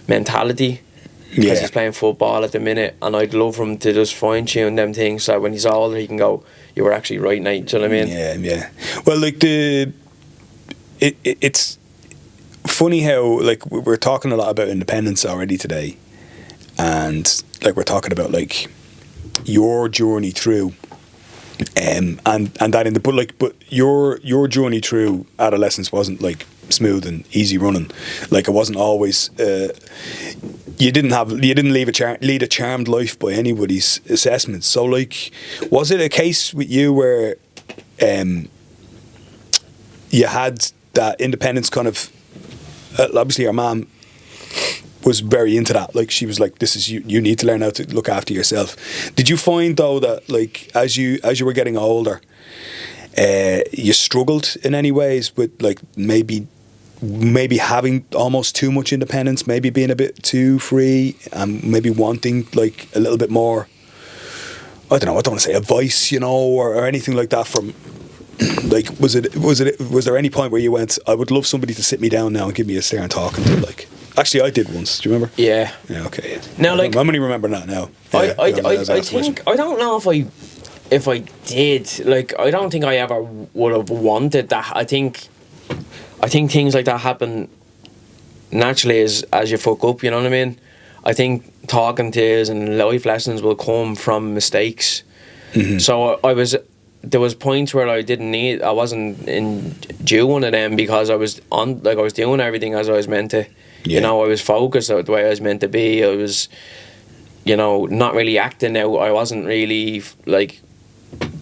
mentality, because he's playing football at the minute, and I'd love him to just fine-tune them things so when he's older he can go, you were actually right, Nate. Do you know what I mean? Yeah. Well, like it's funny how, like, we're talking a lot about independence already today, and like we're talking about like your journey through, and that in the but your journey through adolescence wasn't like smooth and easy running. Like, it wasn't always. You didn't lead a charmed life by anybody's assessments. So, like, was it a case with you where you had that independence kind of? Obviously, your mom was very into that. Like, she was like, "This is you need to learn how to look after yourself." Did you find though that, like, as you were getting older, you struggled in any ways with like maybe having almost too much independence, maybe being a bit too free, and maybe wanting like a little bit more, I don't want to say advice, you know, or anything like that from, like, was there any point where you went, I would love somebody to sit me down now and give me a stare and talking to? Like, actually I did once, do you remember? Yeah, okay. Now, like, I'm only remembering that now. I think, I don't know if I did, like, I don't think I ever would have wanted that. I think things like that happen naturally as you fuck up, you know what I mean? I think talking to us and life lessons will come from mistakes. So there was points where I wasn't in due one of them, because I was doing everything as I was meant to. You know, I was focused the way I was meant to be. I was, you know, not really acting out. I wasn't really like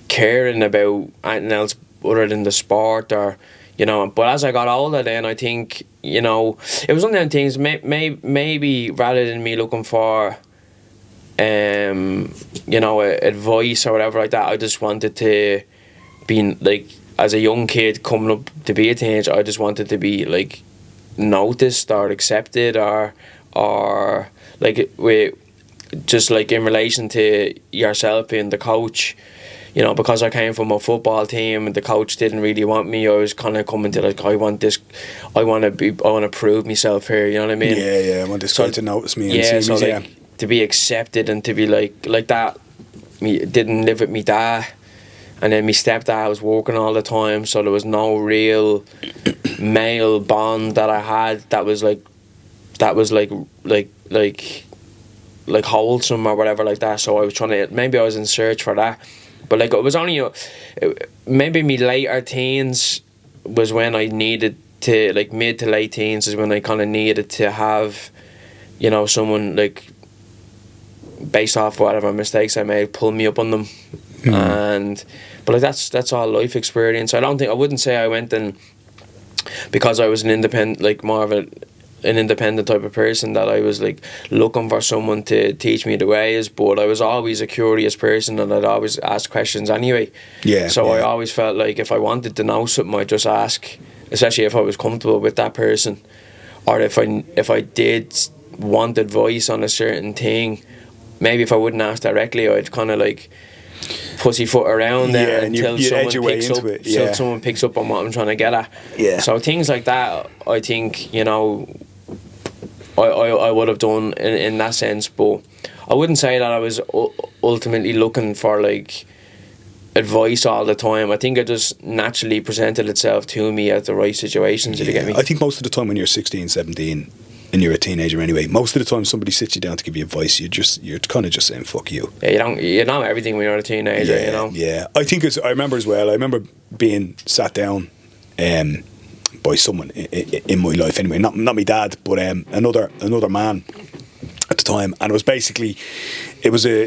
caring about anything else other than the sport, or, you know. But as I got older, then I think, you know, it was one of them things. Maybe rather than me looking for, you know, advice or whatever like that, I just wanted to be like, as a young kid coming up to be a teenager, I just wanted to be like noticed or accepted, or like with just like in relation to yourself being the coach. You know, because I came from a football team and the coach didn't really want me, I was kind of coming to like, I want to prove myself here, you know what I mean? Yeah, I want this guy to notice me and see me. Like, to be accepted and to be like that. Me didn't live with me dad, and then my stepdad was working all the time, so there was no real male bond that I had that was like wholesome or whatever like that. So I was trying to, maybe I was in search for that. But like, it was only maybe me later teens was when I needed to, like mid to late teens is when I kind of needed to have, you know, someone like, based off whatever mistakes I made, pull me up on them. But like, that's all life experience. I wouldn't say I went and, because I was an independent, like more of an independent type of person, that I was like looking for someone to teach me the ways, but I was always a curious person and I'd always ask questions anyway. So I always felt like if I wanted to know something, I'd just ask, especially if I was comfortable with that person, or if I did want advice on a certain thing, maybe if I wouldn't ask directly, I'd kind of like pussyfoot around there until someone picks up on what I'm trying to get at. So things like that, I think, you know, I would have done in that sense, but I wouldn't say that I was ultimately looking for like advice all the time. I think it just naturally presented itself to me at the right situations, if you get me. I think most of the time when you're 16, 17 and you're a teenager anyway, most of the time somebody sits you down to give you advice, you're kind of just saying fuck you. You know everything when you're a teenager, you know. I think I remember being sat down by someone in my life anyway, not my dad, but another man at the time, and it was basically it was a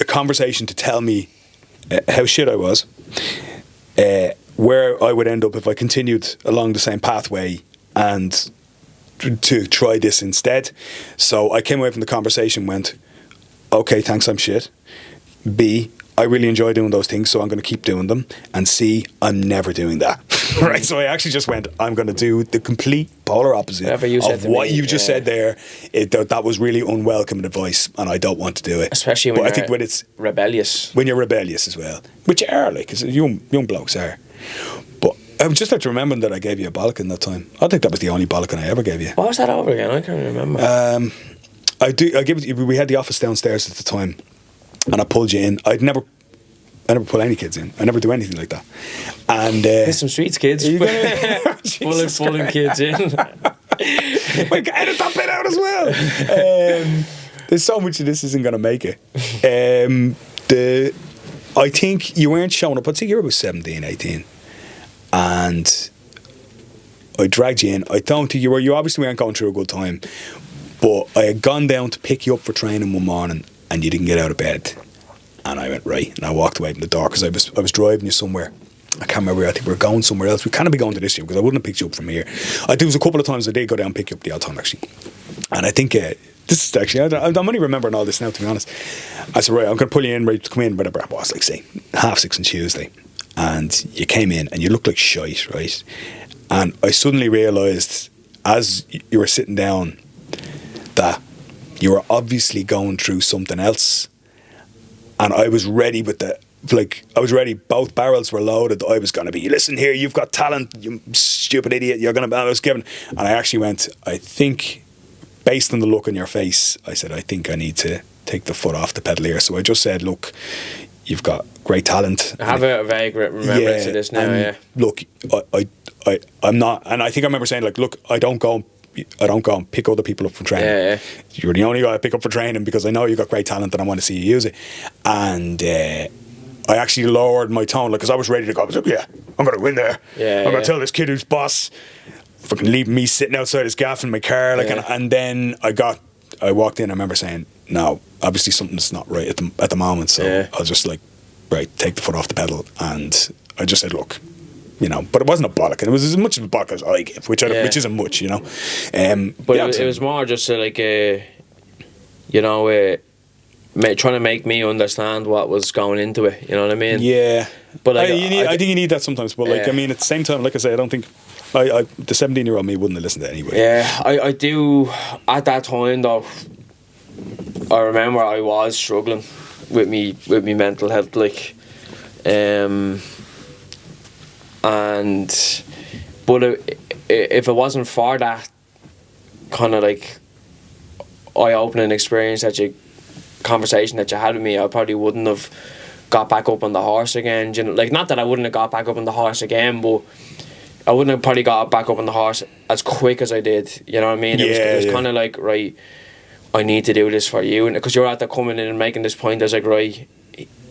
conversation to tell me how shit I was, where I would end up if I continued along the same pathway, and to try this instead. So I came away from the conversation, went, okay, thanks, I'm shit. B, I really enjoy doing those things, so I'm going to keep doing them. And C, I'm never doing that. Right? So I actually just went, I'm going to do the complete polar opposite of what you just said there. That was really unwelcome advice, and I don't want to do it. Especially when it's rebellious. When you're rebellious as well. Which you are, like, 'cause young blokes are. But I would just like to remember that I gave you a bollocking that time. I think that was the only bollocking I ever gave you. What was that over again? I can't remember. We had the office downstairs at the time, and I pulled you in. I never pull any kids in. I never do anything like that. And there's some sweets, kids. Pulling kids in. Wait, edit that bit out as well. There's so much of this isn't going to make it. I think you weren't showing up. I think you were about 17, 18. And I dragged you in. I don't think you were. You obviously weren't going through a good time. But I had gone down to pick you up for training one morning, and you didn't get out of bed. And I went, right. And I walked away from the door because I was driving you somewhere. I can't remember where. I think we were going somewhere else. We can't be going to this year because I wouldn't have picked you up from here. There was a couple of times I did go down and pick you up the odd time, actually. And I think this is actually, I'm only remembering all this now, to be honest. I said, right, I'm going to pull you in, right, to come in, whatever it was, like, say, 6:30 on Tuesday. And you came in and you looked like shite, right? And I suddenly realised, as you were sitting down, that you were obviously going through something else. And I was ready both barrels were loaded. I was going to be, listen here, you've got talent, you stupid idiot, I was giving. And I actually went, I think, based on the look on your face, I said, I think I need to take the foot off the pedal here. So I just said, look, you've got great talent. I have a vague remembrance of this now, Look, I'm not, and I think I remember saying, like, look, I don't go and pick other people up from training. You're the only guy I pick up for training because I know you've got great talent and I want to see you use it. And I actually lowered my tone, like, because I was ready to go. I was like, I'm going to win there. I'm going to tell this kid who's boss, fucking leave me sitting outside his gaff in my car. Like, and then I walked in, I remember saying, no, obviously something's not right at the moment. So I was just like, right, take the foot off the pedal. And I just said, look, you know, but it wasn't a bollock, and it was as much of a bollock as I give, which isn't much, you know. But it was more just like trying to make me understand what was going into it. You know what I mean? Yeah. But like, I think you need that sometimes. But like, I mean, at the same time, like I say, I don't think the 17-year-old me wouldn't have listened to anybody. Yeah, I do. At that time, though, I remember I was struggling with me mental health, like, but if it wasn't for that kind of like eye-opening experience, conversation that you had with me, I probably wouldn't have got back up on the horse again. You know, like, not that I wouldn't have got back up on the horse again, but I wouldn't have probably got back up on the horse as quick as I did. You know what I mean? It was kind of like, right, I need to do this for you, and because you're out there coming in and making this point, I was like, right,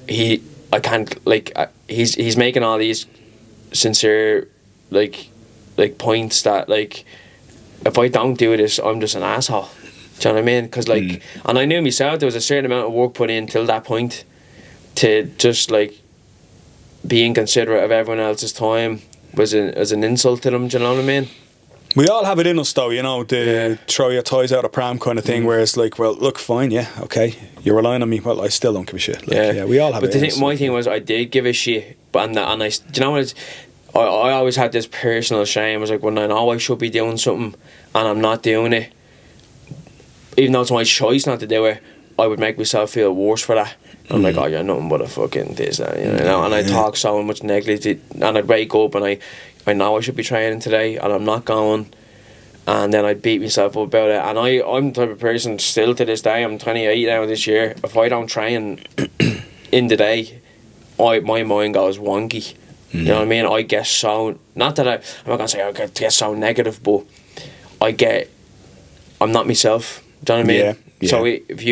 he's making all these sincere like points that, like, if I don't do this, I'm just an asshole. Do you know what I mean? Because like, and I knew myself there was a certain amount of work put in till that point to just like be inconsiderate of everyone else's time was an insult to them. Do you know what I mean? We all have it in us, though, you know, the throw your toys out of pram kind of thing, where it's like, well, look, fine, yeah, okay, you're relying on me, well, I still don't give a shit. Like, yeah, we all have it in us. But my thing was, I did give a shit, but do you know what? I always had this personal shame. I was like, well, I know I should be doing something, and I'm not doing it. Even though it's my choice not to do it, I would make myself feel worse for that. I'm like, oh, you're nothing but a fucking this, that, you know. And I talk so much negativity, and I'd wake up and I know I should be training today, and I'm not going, and then I'd beat myself up about it. And I'm the type of person still to this day. I'm 28 now this year. If I don't train in the day, my mind goes wonky. You know what I mean? I get so, not that I'm not gonna say I get so negative, but I'm not myself. Do you know what I mean? Yeah. So if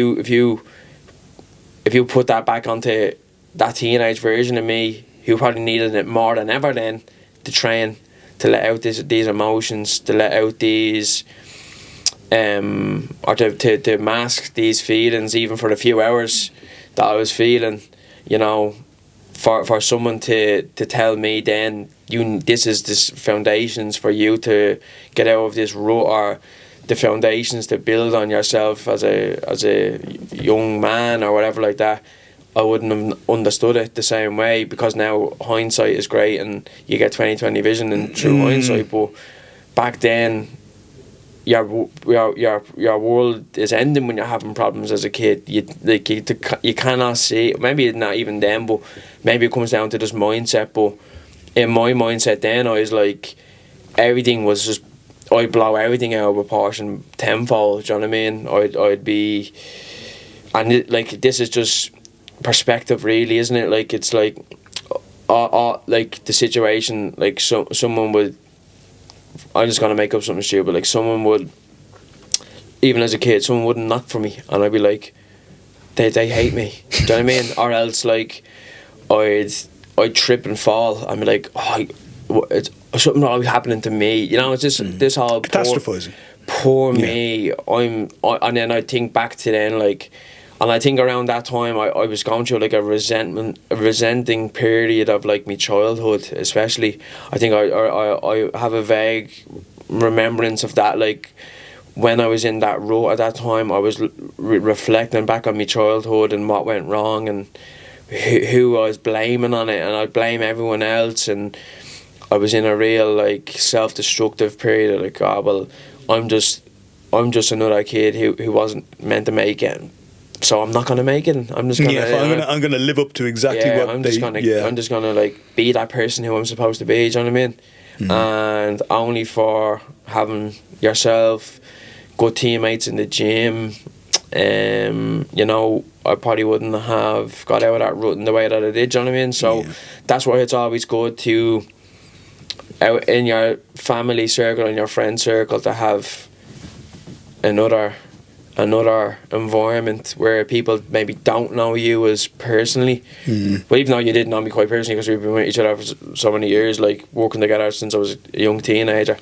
you put that back onto that teenage version of me, who probably needed it more than ever then to train, to let out these emotions, to let out these or to mask these feelings, even for the few hours that I was feeling, you know, for someone to tell me then, this is this foundations for you to get out of this rut, or the foundations to build on yourself as a young man or whatever like that, I wouldn't have understood it the same way, because now hindsight is great and you get 20/20 vision and through hindsight, but back then your world is ending when you're having problems as a kid. You cannot see, maybe not even then, but maybe it comes down to this mindset. But in my mindset then, I was like, everything was just, I'd blow everything out of proportion tenfold. Do you know what I mean? I'd be, and like, this is just perspective, really, isn't it? Like, it's like, like the situation, like someone would, I'm just gonna make up something stupid, like someone would, even as a kid, someone wouldn't knock for me, and I'd be like, they hate me. Do you know what I mean? Or else, like, I'd trip and fall. I'd be like, it's something always happening to me. You know, it's just this whole catastrophizing. Poor me. And then I think back to then, like, and I think around that time I was going through like a resenting period of like my childhood, especially. I think I have a vague remembrance of that, like when I was in that rut at that time, I was reflecting back on my childhood and what went wrong and who I was blaming on it, and I'd blame everyone else, and I was in a real like self-destructive period of like, oh well, I'm just another kid who wasn't meant to make it. So I'm not gonna make it. I'm just gonna. I'm gonna live up to exactly what I'm just gonna like be that person who I'm supposed to be. Do you know what I mean? And only for having yourself, good teammates in the gym, you know, I probably wouldn't have got out of that rut in the way that I did. Do you know what I mean? So that's why it's always good to, out in your family circle and your friend circle, to have another environment where people maybe don't know you as personally, but even though you did know me quite personally because we've been with each other for so many years, like working together since I was a young teenager,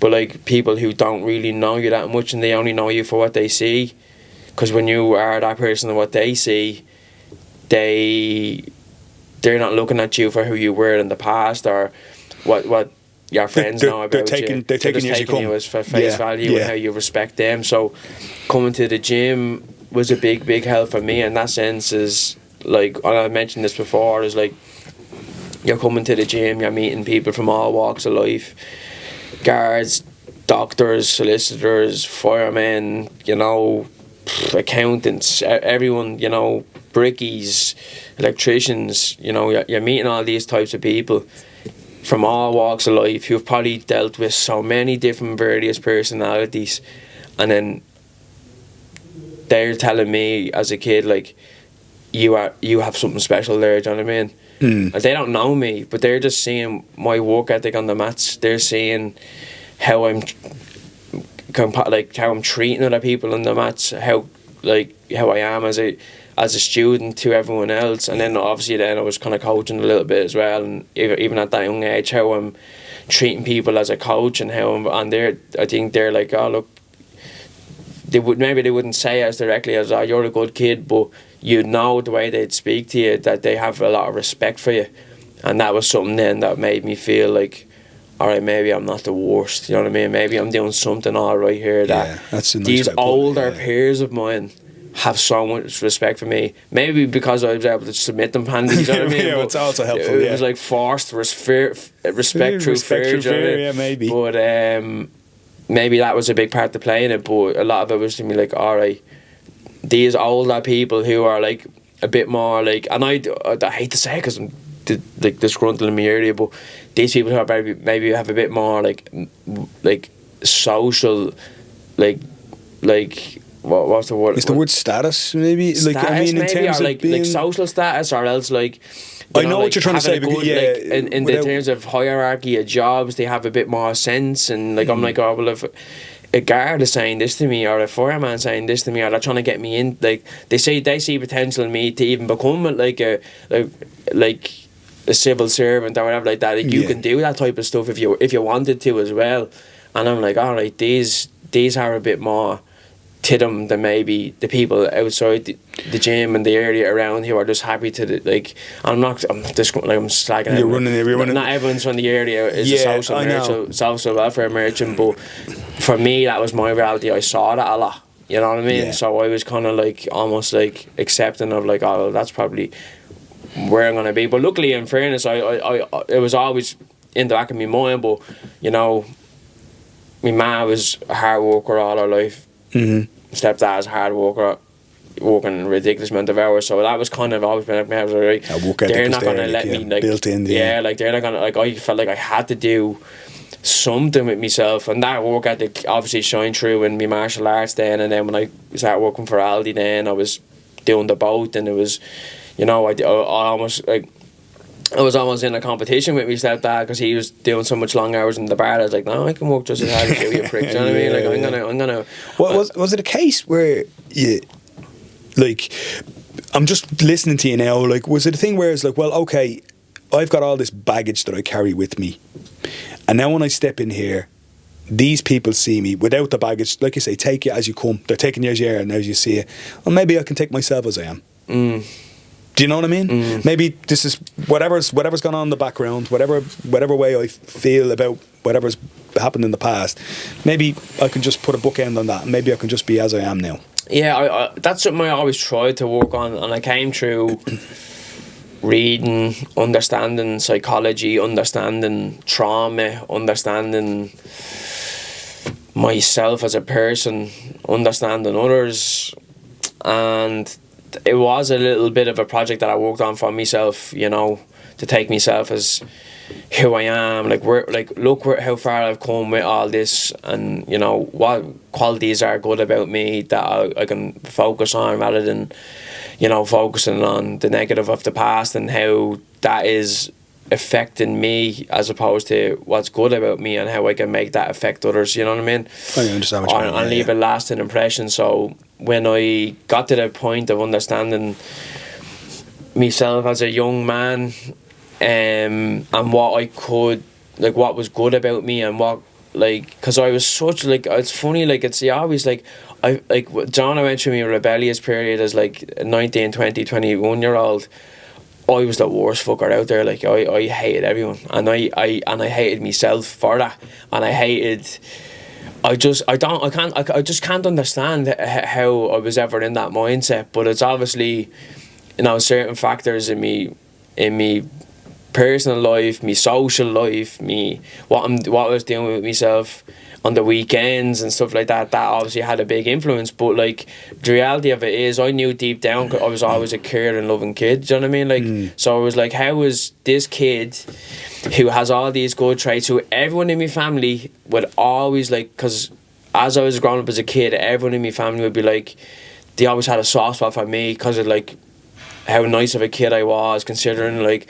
but like people who don't really know you that much and they only know you for what they see, because when you are that person and what they see, they're not looking at you for who you were in the past or what your friends know about you. They're taking you as for face value and how you respect them. So coming to the gym was a big help for me in that sense. Is like, and I mentioned this before, is like you're coming to the gym, you're meeting people from all walks of life, guards, doctors, solicitors, firemen, you know, accountants, everyone, you know, brickies, electricians, you know, you're meeting all these types of people from all walks of life who've probably dealt with so many different various personalities, and then they're telling me as a kid, like, you have something special there. Do you know what I mean? And they don't know me, but they're just seeing my work ethic on the mats. They're seeing how I'm treating other people on the mats, how I am as a student to everyone else, and then obviously then I was kind of coaching a little bit as well, and even at that young age, how I'm treating people as a coach, and how I'm on there. I think they're like, oh look, they wouldn't say as directly as, oh, you're a good kid, but you know the way they'd speak to you, that they have a lot of respect for you, and that was something then that made me feel like alright, maybe I'm not the worst, you know what I mean? Maybe I'm doing something alright here that that's a nice these way to put it, older peers of mine have so much respect for me. Maybe because I was able to submit them handy, you know what I mean? Yeah, but it's also helpful. It was like forced respect through fear, you know what I mean? Yeah, maybe. But maybe that was a big part to play in it. But a lot of it was to me like, alright, these older people who are like a bit more like, and I hate to say it because I'm like disgruntled in my area, but these people who are maybe have a bit more like social, like what's the word? Is the word status maybe? Status, like, I mean, in maybe, terms or of being, like social status, or else like. I know what you're trying to say, because in the terms of hierarchy of jobs, they have a bit more sense, and like I'm like, oh well, if a guard is saying this to me, or a fireman saying this to me, or they're trying to get me in, like they see potential in me to even become like a civil servant or whatever like that. Like, you can do that type of stuff if you wanted to as well. And I'm like, all right, these are a bit more to them than maybe the people outside the gym and the area around who are just happy to I'm slagging. You're running. Not everyone's from the area is a social welfare merchant, but for me that was my reality. I saw that a lot. You know what I mean? Yeah. So I was kind of like almost like accepting of like, oh, well, that's probably where I'm gonna be. But luckily, in fairness, I it was always in the back of my mind. But you know, my ma was a hard worker all her life. Mm-hmm. Stepdad's a hard worker, working a ridiculous amount of hours. So that was kind of always been like, right, they're not gonna let me like built in. Like they're not gonna like. I felt like I had to do something with myself, and that work ethic obviously shined through in my martial arts then. And then when I started working for Aldi, then I was doing the boat, and it was, you know, I almost like. I was almost in a competition with my stepdad because he was doing so much long hours in the bar. I was like, no, I can work just as hard as you prick. Do you know what I mean? Like, I'm gonna. Was it a case where you, like, I'm just listening to you now. Like, was it a thing where it's like, well, okay, I've got all this baggage that I carry with me, and now when I step in here, these people see me without the baggage. Like you say, take you as you come. They're taking you as you are, and as you see it. Well, maybe I can take myself as I am. Do you know what I mean? Maybe this is whatever's gone on in the background, whatever way I feel about whatever's happened in the past. Maybe I can just put a bookend on that. Maybe I can just be as I am now. Yeah, I that's something I always tried to work on, and I came through reading, understanding psychology, understanding trauma, understanding myself as a person, understanding others, and it was a little bit of a project that I worked on for myself, you know, to take myself as who I am, look how far I've come with all this, and you know what qualities are good about me that I can focus on, rather than, you know, focusing on the negative of the past and how that is affecting me, as opposed to what's good about me and how I can make that affect others. You know what I mean? I understand what you mean. And leave a lasting impression. So when I got to the point of understanding myself as a young man, and what I could, like, what was good about me, and what, like, because I was such, like, it's funny, like, it's always like, John, I went through my rebellious period as like a 19, 20, 21 year old. I was the worst fucker out there. Like, I hated everyone, and I hated myself for that, and I just can't understand how I was ever in that mindset. But it's obviously, you know, certain factors in me personal life, me social life, what I was doing with myself on the weekends and stuff like that obviously had a big influence. But like, the reality of it is, I knew deep down I was always a caring, loving kid. Do you know what I mean? Like, so I was like, how is this kid who has all these good traits, who everyone in my family would always, like, because as I was growing up as a kid, everyone in my family would be like, they always had a soft spot for me because of like how nice of a kid I was, considering like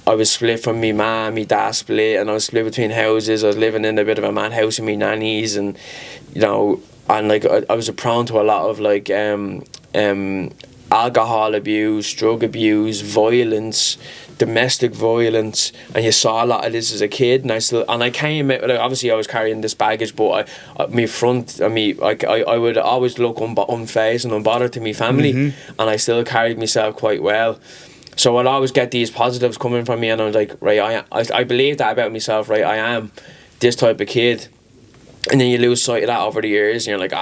I was split from me mum, my dad split, and I was split between houses. I was living in a bit of a mad house with me nannies, and you know, and like I was prone to a lot of like alcohol abuse, drug abuse, violence, domestic violence, and you saw a lot of this as a kid. And I came out, like, obviously I was carrying this baggage, but I would always look unfazed and unbothered to my family, and I still carried myself quite well. So I'll always get these positives coming from me, and I was like, right, I believe that about myself, right? I am this type of kid. And then you lose sight of that over the years, and you're like,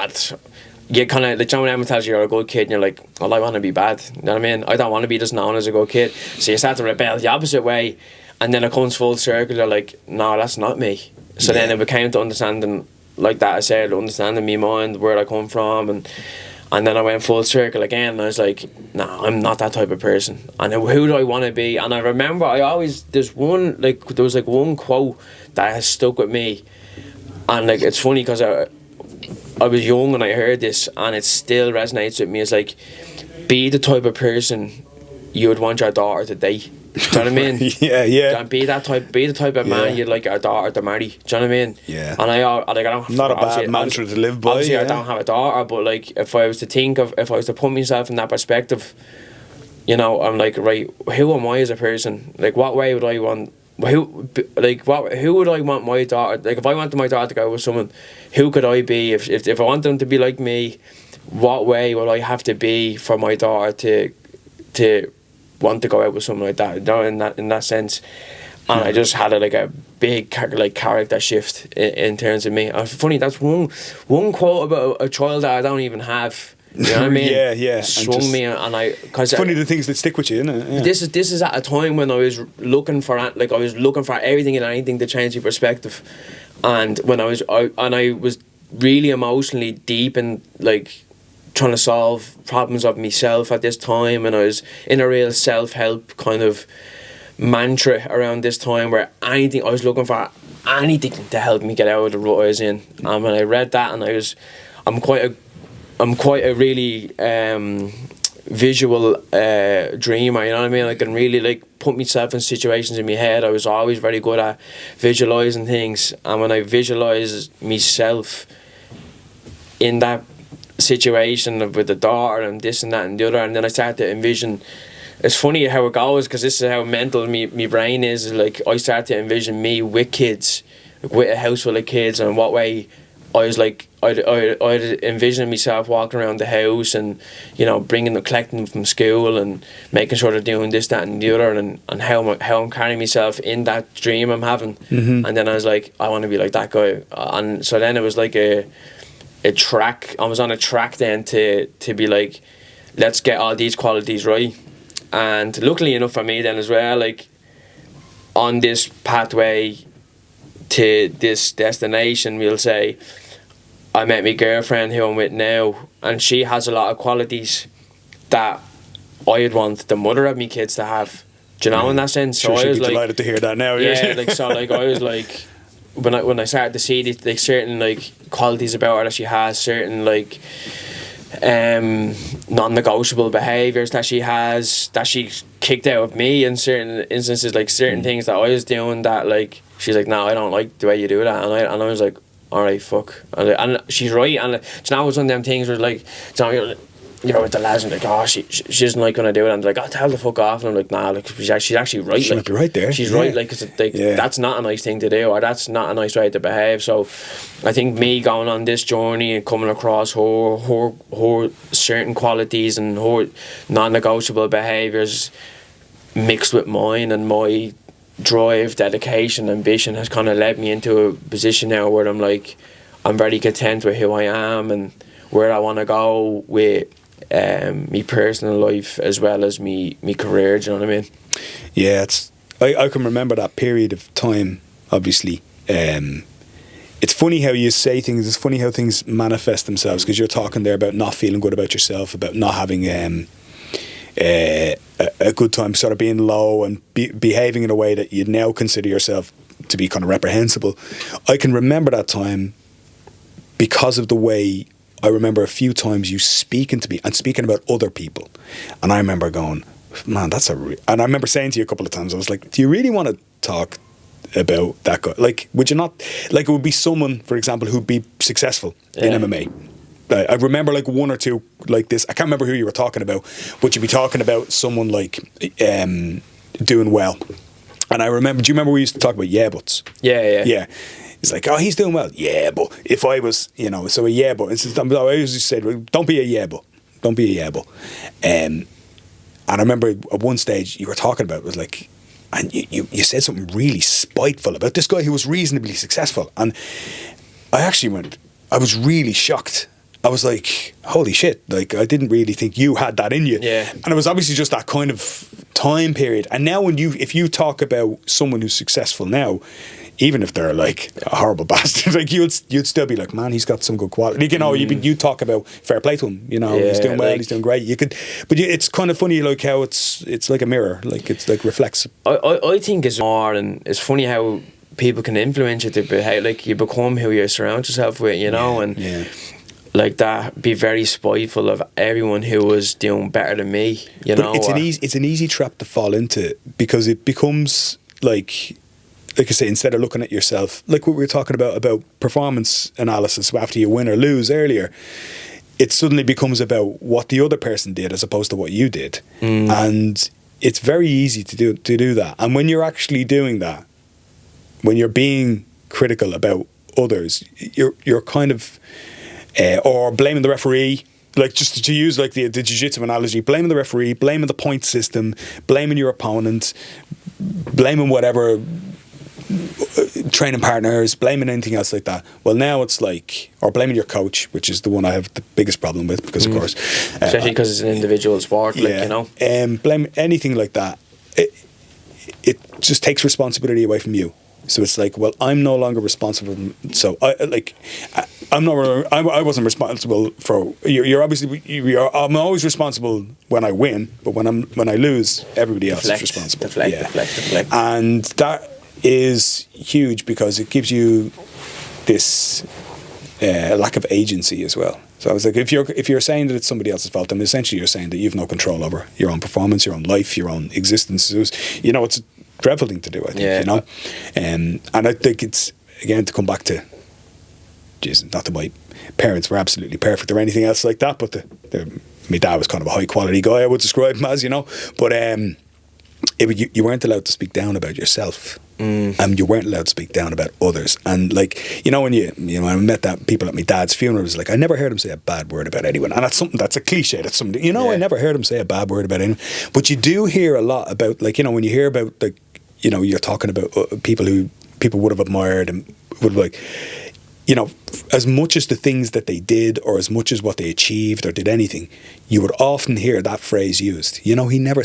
you kind of, like, when everyone tells you you're a good kid, and you're like, well, I want to be bad. You know what I mean? I don't want to be just known as a good kid. So you start to rebel the opposite way, and then it comes full circle. You're like, no, that's not me. So then it became to understanding, like that I said, understanding my mind, where I come from, and then I went full circle again, and I was like, nah, I'm not that type of person. And who do I want to be? And I remember there was one quote that has stuck with me. And like, it's funny because I was young and I heard this, and it still resonates with me. It's like, be the type of person you would want your daughter to date. Do you know what I mean? Yeah. Be the type of man you'd like your daughter to marry. Do you know what I mean? Yeah. And I don't. Not a bad mantra to live by. Obviously, I don't have a daughter, but like, if I was to put myself in that perspective, you know, I'm like, right, who am I as a person? Like, what way would I want? Who would I want my daughter? Like, if I wanted my daughter to go with someone, who could I be? If I want them to be like me, what way would I have to be for my daughter to want to go out with someone like that? You know, in that sense. And I just had a big character shift in terms of me. And funny, that's one quote about a child that I don't even have. You know what I mean? Yeah. Swung me, and it's funny the things that stick with you, isn't it? Yeah. This is at a time when I was looking for everything and anything to change your perspective, and when I was really emotionally deep in like trying to solve problems of myself at this time, and I was in a real self-help kind of mantra around this time, where I was looking for anything to help me get out of the rut I was in. And when I read that, and I'm quite a really visual dreamer, you know what I mean? I can really like put myself in situations in my head. I was always very good at visualising things, and when I visualise myself in that situation with the daughter and this and that and the other, and then I start to envision. It's funny how it goes, because this is how mental me brain is. Like, I start to envision me with kids, with a house full of kids, and what way I was like, I'd envision myself walking around the house and, you know, collecting them from school and making sure they're doing this, that and the other, and how I'm carrying myself in that dream I'm having. And then I was like, I want to be like that guy. And so then it was like a track. I was on a track then to be like, let's get all these qualities right. And luckily enough for me then as well, like, on this pathway to this destination, we'll say, I met my girlfriend who I'm with now, and she has a lot of qualities that I'd want the mother of my kids to have. Do you know, in that sense? Sure, so I was like, delighted to hear that now. Yeah, like, so like, I was like, when I started to see these, like, certain like qualities about her that she has, certain like non-negotiable behaviours that she has, that she kicked out of me in certain instances, like certain things that I was doing that, like, she's like, no, I don't like the way you do that, and I was like, alright, fuck, and she's right. And it's now one of them things where, like, you're with the lads and like, oh, she doesn't like when I do it, and they're like, oh, tell the fuck off, and I'm like, nah, like, she's actually right. She might be right there. She's right, like, 'cause like, that's not a nice thing to do, or that's not a nice way to behave. So I think me going on this journey and coming across her certain qualities and her non-negotiable behaviours mixed with mine and my drive, dedication, ambition has kind of led me into a position now where I'm like, I'm very content with who I am and where I want to go with me personal life as well as me career. Do you know what I mean? Yeah, I can remember that period of time. Obviously, it's funny how you say things. It's funny how things manifest themselves, because you're talking there about not feeling good about yourself, about not having a good time, sort of being low and behaving in a way that you now consider yourself to be kind of reprehensible. I can remember that time because of the way I remember a few times you speaking to me and speaking about other people, and I remember going, man, that's and I remember saying to you a couple of times, I was like, do you really want to talk about that guy? Like, would you not, like, it would be someone, for example, who'd be successful in MMA. I remember like one or two like this. I can't remember who you were talking about, but you'd be talking about someone like doing well. And I remember, do you remember we used to talk about buts? Yeah. It's like, oh, he's doing well. Yeah, but if I was, you know, so but. I always said, well, don't be a but. Don't be a but. I remember at one stage you were talking about it was like, and you said something really spiteful about this guy who was reasonably successful, and I was really shocked. I was like, holy shit, like I didn't really think you had that in you. Yeah. And it was obviously just that kind of time period. And now if you talk about someone who's successful now, even if they're like a horrible bastard, like you'd still be like, man, he's got some good quality. You know, you talk about fair play to him. You know, he's doing well, he's doing great. It's kind of funny, like how it's like a mirror, like it's like reflects. I think it's more, and it's funny how people can influence you to behave. Like you become who you surround yourself with. You know, like that, be very spiteful of everyone who was doing better than me. You know, it's an easy trap to fall into, because it becomes like I say, instead of looking at yourself, like what we were talking about performance analysis after you win or lose earlier, it suddenly becomes about what the other person did as opposed to what you did, and it's very easy to do that. And when you're actually doing that, when you're being critical about others, you're kind of or blaming the referee, like just to use like the jiu-jitsu analogy, blaming the referee, blaming the point system, blaming your opponent, blaming whatever training partners, blaming anything else like that. Well, now it's like, or blaming your coach, which is the one I have the biggest problem with, because of course, especially because it's an individual sport, like, you know, blame anything like that. It just takes responsibility away from you. So it's like, well, I'm no longer responsible. So I wasn't responsible for. You're obviously. I'm always responsible when I win, but when I lose, everybody else is responsible. Deflect. And that is huge, because it gives you this lack of agency as well. So I was like, if you're saying that it's somebody else's fault, then essentially you're saying that you've no control over your own performance, your own life, your own existence. You know, it's a dreadful thing to do, I think, you know. And I think it's, again, to come back to, Jesus, not that my parents were absolutely perfect or anything else like that, but my dad was kind of a high quality guy, I would describe him as, you know. But you weren't allowed to speak down about yourself. And you weren't allowed to speak down about others. And like, you know, when I met people at my dad's funeral, it was like, I never heard him say a bad word about anyone. And that's a cliche. That's something, you know, I never heard him say a bad word about anyone. But you do hear a lot about, like, you know, when you hear about, like, you know, you're talking about people who people would have admired and would have, like, you know, as much as the things that they did, or as much as what they achieved or did anything, you would often hear that phrase used. You know, I never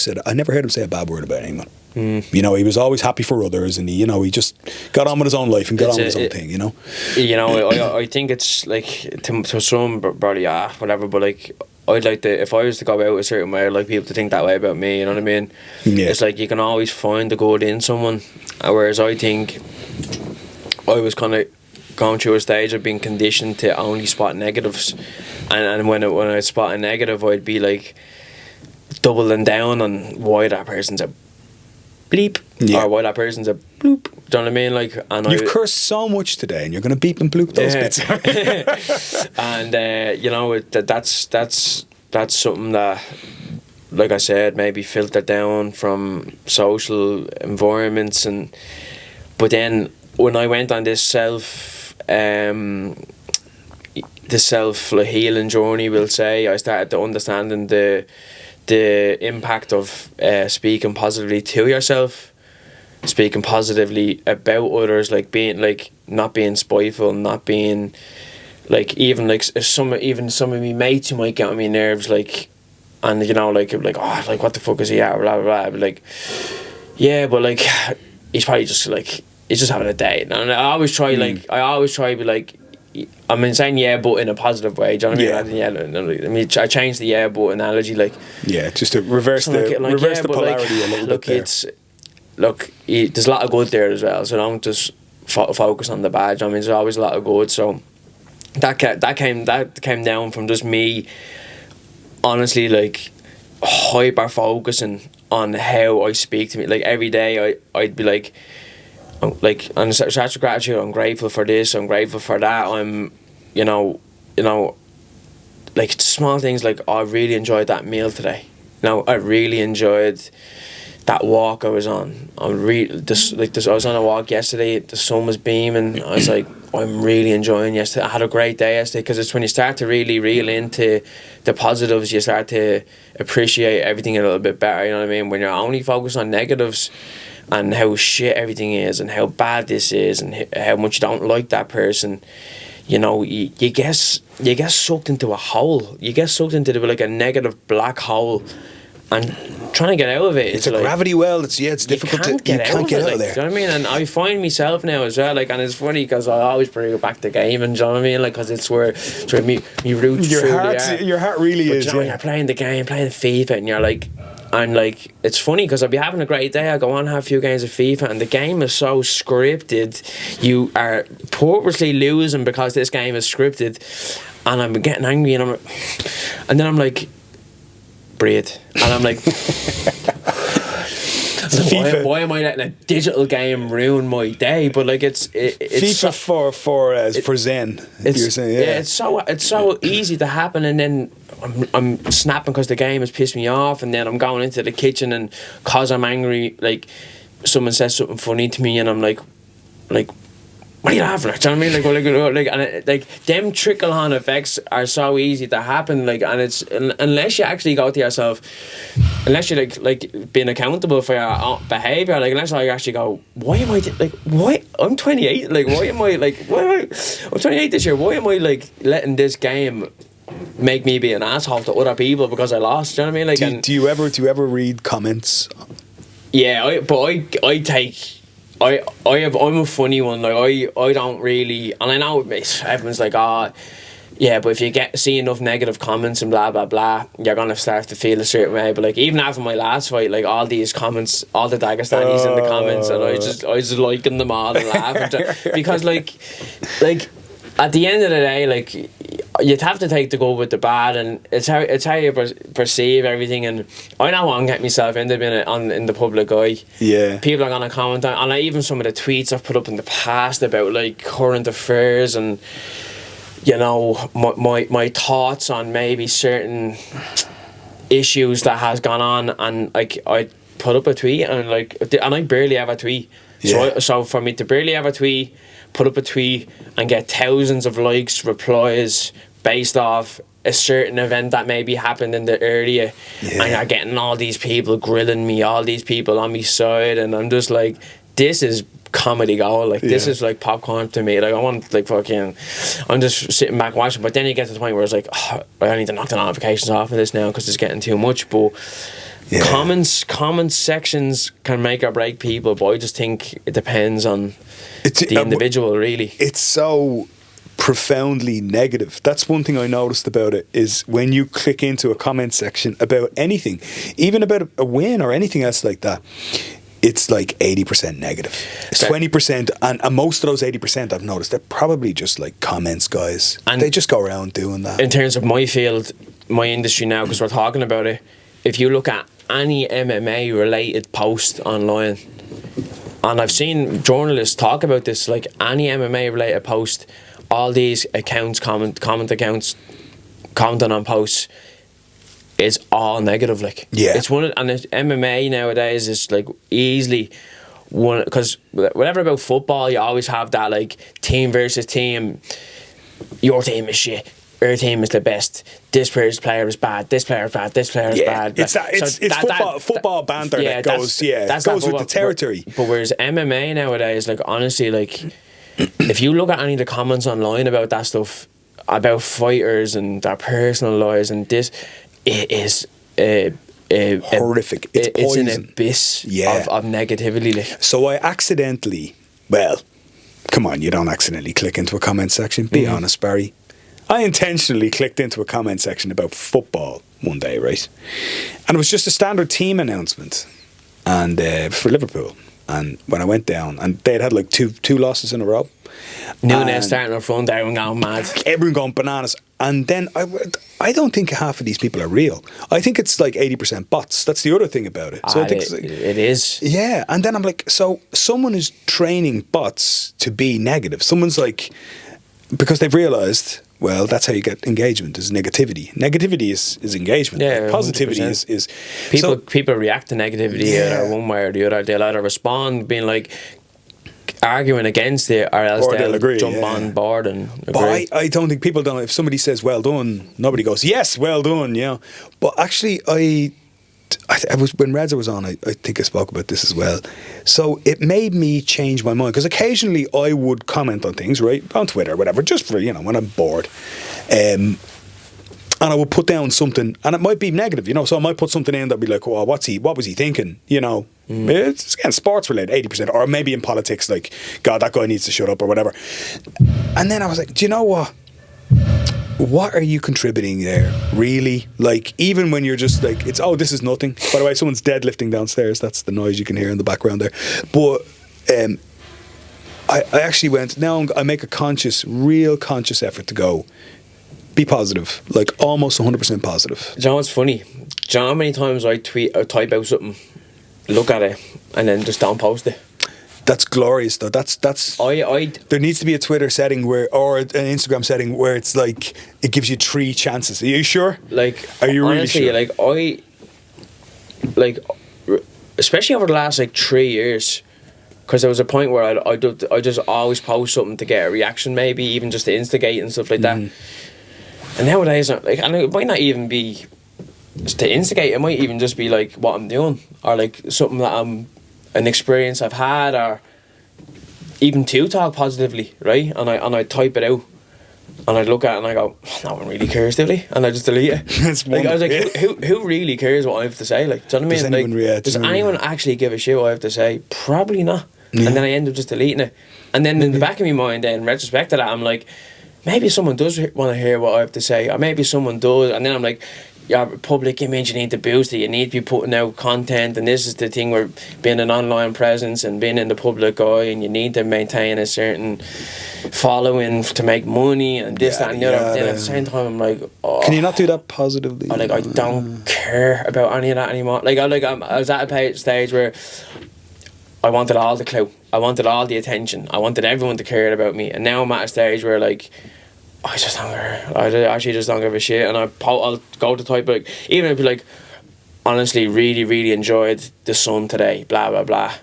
heard him say a bad word about anyone. You know, he was always happy for others, and he just got on with his own life and got on with his own thing, you know. You know, I think it's like, to some, probably, whatever, but like, I'd like to, if I was to go out a certain way, I'd like people to think that way about me, you know what I mean? Yeah. It's like, you can always find the good in someone, whereas I think I was kind of going through a stage of being conditioned to only spot negatives, and when I spot a negative, I'd be like doubling down on why that person's a bleep, or why that person's a bloop. Do you know what I mean? Like, and you've cursed so much today, and you're going to beep and bloop those bits. And you know, that's something that, like I said, maybe filtered down from social environments, but then when I went on this healing journey, we'll say, I started to understanding the impact of speaking positively to yourself, speaking positively about others, like being, like, not being spiteful, not being, like, even like some of me mates who might get on my nerves, like, and you know, like oh, like, what the fuck is he at, blah blah blah, but like, yeah, but like, he's probably just like, he's just having a day. And I always try to be like, I mean, saying yeah, but in a positive way. Do you know what I mean? I changed the yeah, but analogy, like, just to reverse the polarity a little bit there. There's a lot of good there as well. So don't just focus on the bad. I mean, there's always a lot of good. So that came down from just me, honestly, like, hyper focusing on how I speak to me. Like, every day I'd be like, on such gratitude, I'm grateful for this, I'm grateful for that. I'm, you know, like, small things like, oh, I really enjoyed that meal today. You know, I really enjoyed that walk I was on, I was on a walk yesterday. The sun was beaming. I was like, I'm really enjoying yesterday. I had a great day yesterday, because it's when you start to really reel into the positives, you start to appreciate everything a little bit better. You know what I mean? When you're only focused on negatives and how shit everything is and how bad this is and how much you don't like that person, you know, you get sucked into a hole. You get sucked into like a negative black hole, and trying to get out of it, it's a like, gravity well. It's difficult to get out of there. Do you know what I mean? And I find myself now as well, like, and it's funny because I always bring it back to gaming. Do you know what I mean? Like, because it's where me roots your heart really but is. You know, you're playing the game, playing FIFA, and you're like, and like, it's funny because I'll be having a great day. I go on, have a few games of FIFA, and the game is so scripted. You are purposely losing because this game is scripted, and I'm getting angry, and then I'm like, breathe, and I'm like, why am I letting a digital game ruin my day? But like, it's FIFA for Zen. You're saying, yeah. It's so easy to happen, and then I'm snapping because the game has pissed me off, and then I'm going into the kitchen, and cause I'm angry, like someone says something funny to me, and I'm like. What are you laughing at? Do you know what I mean? Like them trickle-on effects are so easy to happen. Like, and it's unless you actually go to yourself, unless you like being accountable for your own behaviour. Like, unless I actually go, why am I why I'm 28? Like, why am I I'm 28 this year? Why am I like letting this game make me be an asshole to other people because I lost? Do you know what I mean? Like, do you ever read comments? Yeah, I'm a funny one. Like, I don't really, and I know everyone's like, yeah, but if you see enough negative comments and blah blah blah, you're gonna start to feel a certain way. But like, even after my last fight, like, all these comments, all the Dagestanis in the comments, and I was liking them all and laughing because like at the end of the day, like, you'd have to take the good with the bad, and it's how you perceive everything. And I don't want to get myself into being in the public eye. Yeah, people are gonna comment on, and even some of the tweets I've put up in the past about like current affairs, and you know, my thoughts on maybe certain issues that has gone on, and like, I put up a tweet, and I barely ever tweet. Yeah. So for me to barely ever tweet, put up a tweet and get thousands of likes, replies based off a certain event that maybe happened in the area, and you're getting all these people grilling me, all these people on my side, and I'm just like, this is comedy gold. Like, this is like popcorn to me. Like, I want, like, fucking, I'm just sitting back watching. But then you get to the point where it's like, I need to knock the notifications off of this now because it's getting too much. But comment sections can make or break people, but I just think it depends on the individual, really. It's so profoundly negative. That's one thing I noticed about it, is when you click into a comment section about anything, even about a win or anything else like that, it's like 80% negative. It's 20%, and most of those 80% I've noticed, they're probably just like comments, guys. And they just go around doing that. In terms of my field, my industry now, because we're talking about it, if you look at any MMA related post online, and I've seen journalists talk about this, like any MMA related post, all these accounts, comment accounts, commenting on posts, is all negative. Like, it's one, and MMA nowadays is like easily one, because whatever about football, you always have that like team versus team. Your team is shit. Our team is the best. This player is bad. This player is bad. This player is bad. It's football banter that goes. That goes with the territory. But whereas MMA nowadays, like, honestly, like, if you look at any of the comments online about that stuff, about fighters and their personal lives and this, it is horrific. It's poison. It's an abyss of negativity. Like. So I accidentally, come on, you don't accidentally click into a comment section. Be honest, Barry. I intentionally clicked into a comment section about football one day, right? And it was just a standard team announcement, and for Liverpool. And when I went down, and they'd had like two losses in a row. Nunes starting up front, everyone going mad. Everyone going bananas. And then I don't think half of these people are real. I think it's like 80% bots. That's the other thing about it. So I think it is. Yeah. And then I'm like, so someone is training bots to be negative. Someone's like, because they've realised, well, that's how you get engagement, is negativity. Negativity is engagement. Yeah, Like, positivity 100%. is People react to negativity Yeah. one way or the other. They'll either respond being like arguing against it, or else Or they'll they'll agree, jump yeah. on board and agree. But I don't think people don't. If somebody says well done, nobody goes yes, well done. You know. But actually, I was when Reza was on. I think I spoke about this as well. So it made me change my mind, because occasionally I would comment on things, right, on Twitter, or whatever, just for, you know, when I'm bored. And I would put down something, and it might be negative, you know. So I might put something in that'd be like, "Oh, what was he thinking?" You know, it's again sports related, 80%, or maybe in politics, like, "God, that guy needs to shut up," or whatever. And then I was like, "Do you know what? What are you contributing there, really? Like, even when you're just like, it's this is nothing." By the way, someone's deadlifting downstairs. That's the noise you can hear in the background there. But I actually went. Now I make a real conscious effort to go. Be positive, like almost 100% positive. Do you know what's funny? Do you know how many times I tweet or type out something, look at it, and then just don't post it? That's glorious, though. That's. There needs to be a Twitter setting or an Instagram setting where it's like it gives you 3 chances. Are you sure? Like, are you honestly, really sure? like especially over the last 3 years, because there was a point where I just always post something to get a reaction, maybe even just to instigate and stuff like that. And nowadays, like, and it might not even be to instigate. It might even just be like what I'm doing, or like something that an experience I've had, or even to talk positively, right? And I type it out, and I look at it and I go, no one really cares, do they? And I just delete it. Like, I was like, who really cares what I have to say? Like, do you know what I mean? Does anyone actually give a shit what I have to say? Probably not. Yeah. And then I end up just deleting it. And then in the back of my mind, then in retrospect to that, I'm like, maybe someone does want to hear what I have to say, or maybe someone does. And then I'm like, your public image, you need to boost it, you need to be putting out content, and this is the thing where being an online presence and being in the public eye, and you need to maintain a certain following to make money and this, that and the other. But then at the same time, I'm like, can you not do that positively? I don't care about any of that anymore. I was at a stage where I wanted all the clout, I wanted all the attention, I wanted everyone to care about me, and now I'm at a stage where like, I just don't care. I actually just don't give a shit, and I'll go to type, like, even if you're like, honestly, really, really enjoyed the sun today, blah blah blah.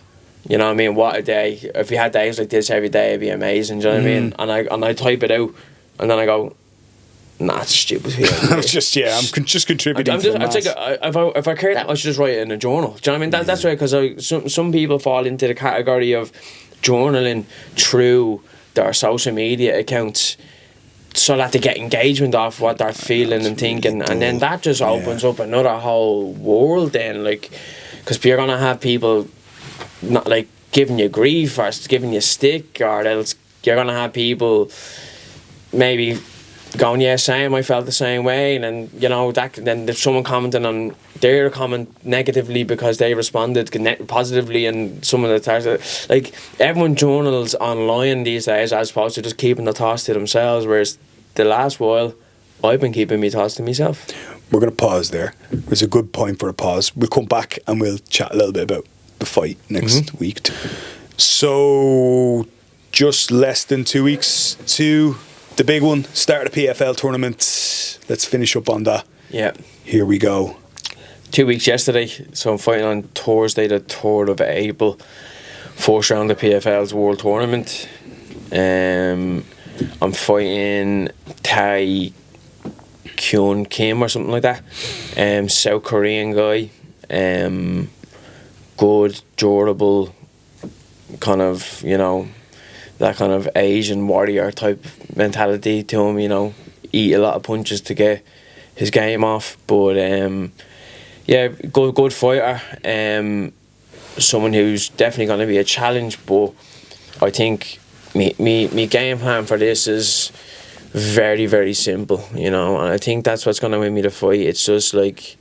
You know what I mean? What a day! If we had days like this every day, it'd be amazing. Do you know what I mean? And I type it out, and then I go, nah, it's stupid. I'm just contributing. If I care that, I should just write it in a journal. Do you know what I mean? That's right, because some people fall into the category of journaling through their social media accounts, so that they get engagement off what they're feeling and thinking, and then that just opens up another whole world then, like, because you're gonna have people not like giving you grief or giving you stick, or else you're gonna have people maybe going, yeah, same, I felt the same way, and then, you know, that then there's someone commenting on their comment negatively because they responded positively, and some of the thoughts, like, everyone journals online these days as opposed to just keeping the thoughts to themselves, whereas the last while I've been keeping my thoughts to myself. We're going to pause there. There's a good point for a pause. We'll come back and we'll chat a little bit about the fight next week. So just less than 2 weeks to the big one, start of the PFL tournament. Let's finish up on that. Yeah. Here we go. 2 weeks yesterday, so I'm fighting on Thursday the 3rd of April, first round of PFL's World Tournament. I'm fighting Tai Kyun Kim or something like that, South Korean guy, good, durable, kind of, you know, that kind of Asian warrior type mentality to him, you know, eat a lot of punches to get his game off, but yeah, good fighter, someone who's definitely going to be a challenge, but I think me game plan for this is very, very simple, you know, and I think that's what's going to win me the fight. It's just like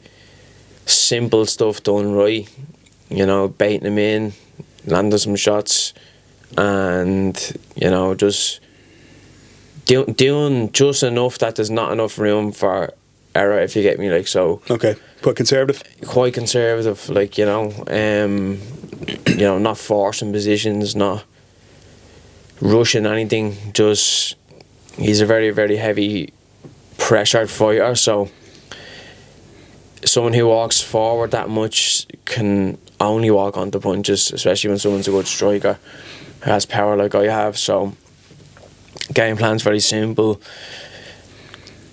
simple stuff done right, you know, baiting him in, landing some shots, and, you know, just doing just enough that there's not enough room for error, if you get me, like, so. Okay, quite conservative, like, you know, not forcing positions, not rushing anything, just he's a very, very heavy pressured fighter, so someone who walks forward that much can only walk onto punches, especially when someone's a good striker who has power like I have. So game plan's very simple.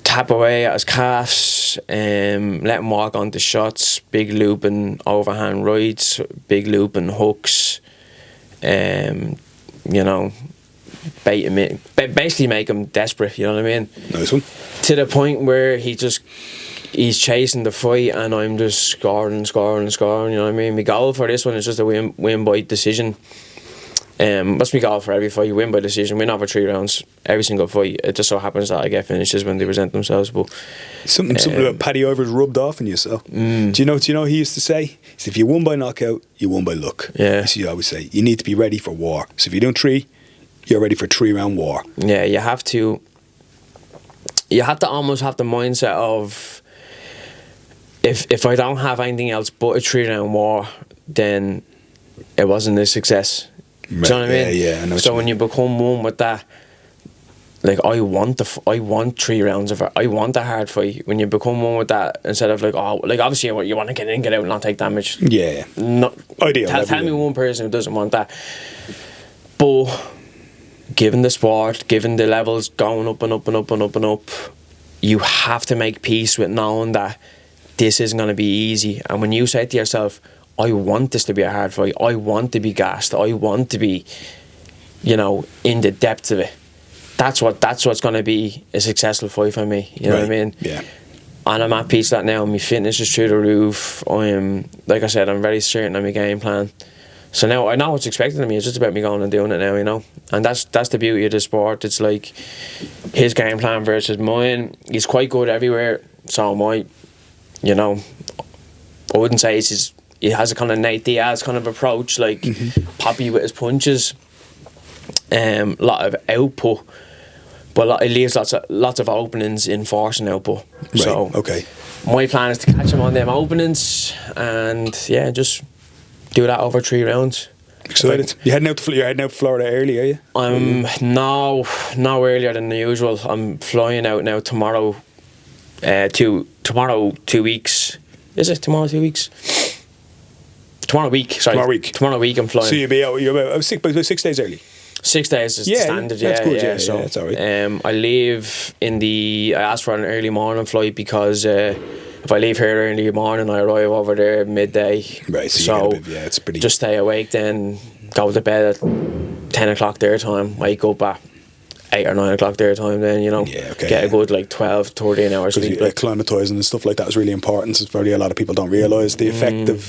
Tap away at his calves, let him walk onto shots, big looping overhand rights, big looping hooks, you know, bait him in, basically make him desperate, you know what I mean? Nice one. To the point where he's chasing the fight and I'm just scoring, you know what I mean? My goal for this one is just a win by decision. That's my goal for every fight. You win by decision, win over 3 rounds every single fight. It just so happens that I get finishes when they present themselves. But something about Paddy Ivers rubbed off on you. So do you know what he used to say? He said, if you won by knockout, you won by luck. Yeah. That's what you always say. You need to be ready for war. So if you don't 3, you're ready for 3-round war. Yeah, you have to almost have the mindset of if I don't have anything else but a 3-round war, then it wasn't a success. Do you know what I mean? Yeah, I know. So when you become one with that, like I want 3 rounds of it. I want a hard fight. When you become one with that, instead of like obviously you want to get in, get out, and not take damage. Yeah. Not ideal. Tell me one person who doesn't want that. But given the sport, given the levels going up and up and up and up and up, you have to make peace with knowing that this isn't going to be easy. And when you say to yourself, I want this to be a hard fight, I want to be gassed, I want to be, you know, in the depth of it, that's what's going to be a successful fight for me, you know what I mean? Yeah. And I'm at peace with that now. My fitness is through the roof. I'm, like I said, I'm very certain of my game plan. So now I know what's expected of me. It's just about me going and doing it now, you know. And that's the beauty of the sport. It's like his game plan versus mine. He's quite good everywhere. So am I. You know, I wouldn't say he has a kind of Nate Diaz kind of approach, like poppy with his punches. Lot of output, but it leaves lots of openings in force and output. Right. So okay. My plan is to catch him on them openings and just do that over 3 rounds. Excited. You're heading out to Florida early, are you? I'm no earlier than the usual. I'm flying out now tomorrow. Tomorrow 2 weeks. Is it tomorrow 2 weeks? Tomorrow week. Sorry. Tomorrow week I'm flying. So you're about 6 days early. 6 days is the standard. That's good. Yeah, so that's all right. I leave I asked for an early morning flight because if I leave here early morning, I arrive over there midday. Right. So it's pretty. Just stay awake, then go to bed at 10 o'clock their time. Wake up at 8 or 9 o'clock their time, then, you know, get a good like 12, 13 hours sleep. Acclimatising and stuff like that is really important. It's probably a lot of people don't realise the effect of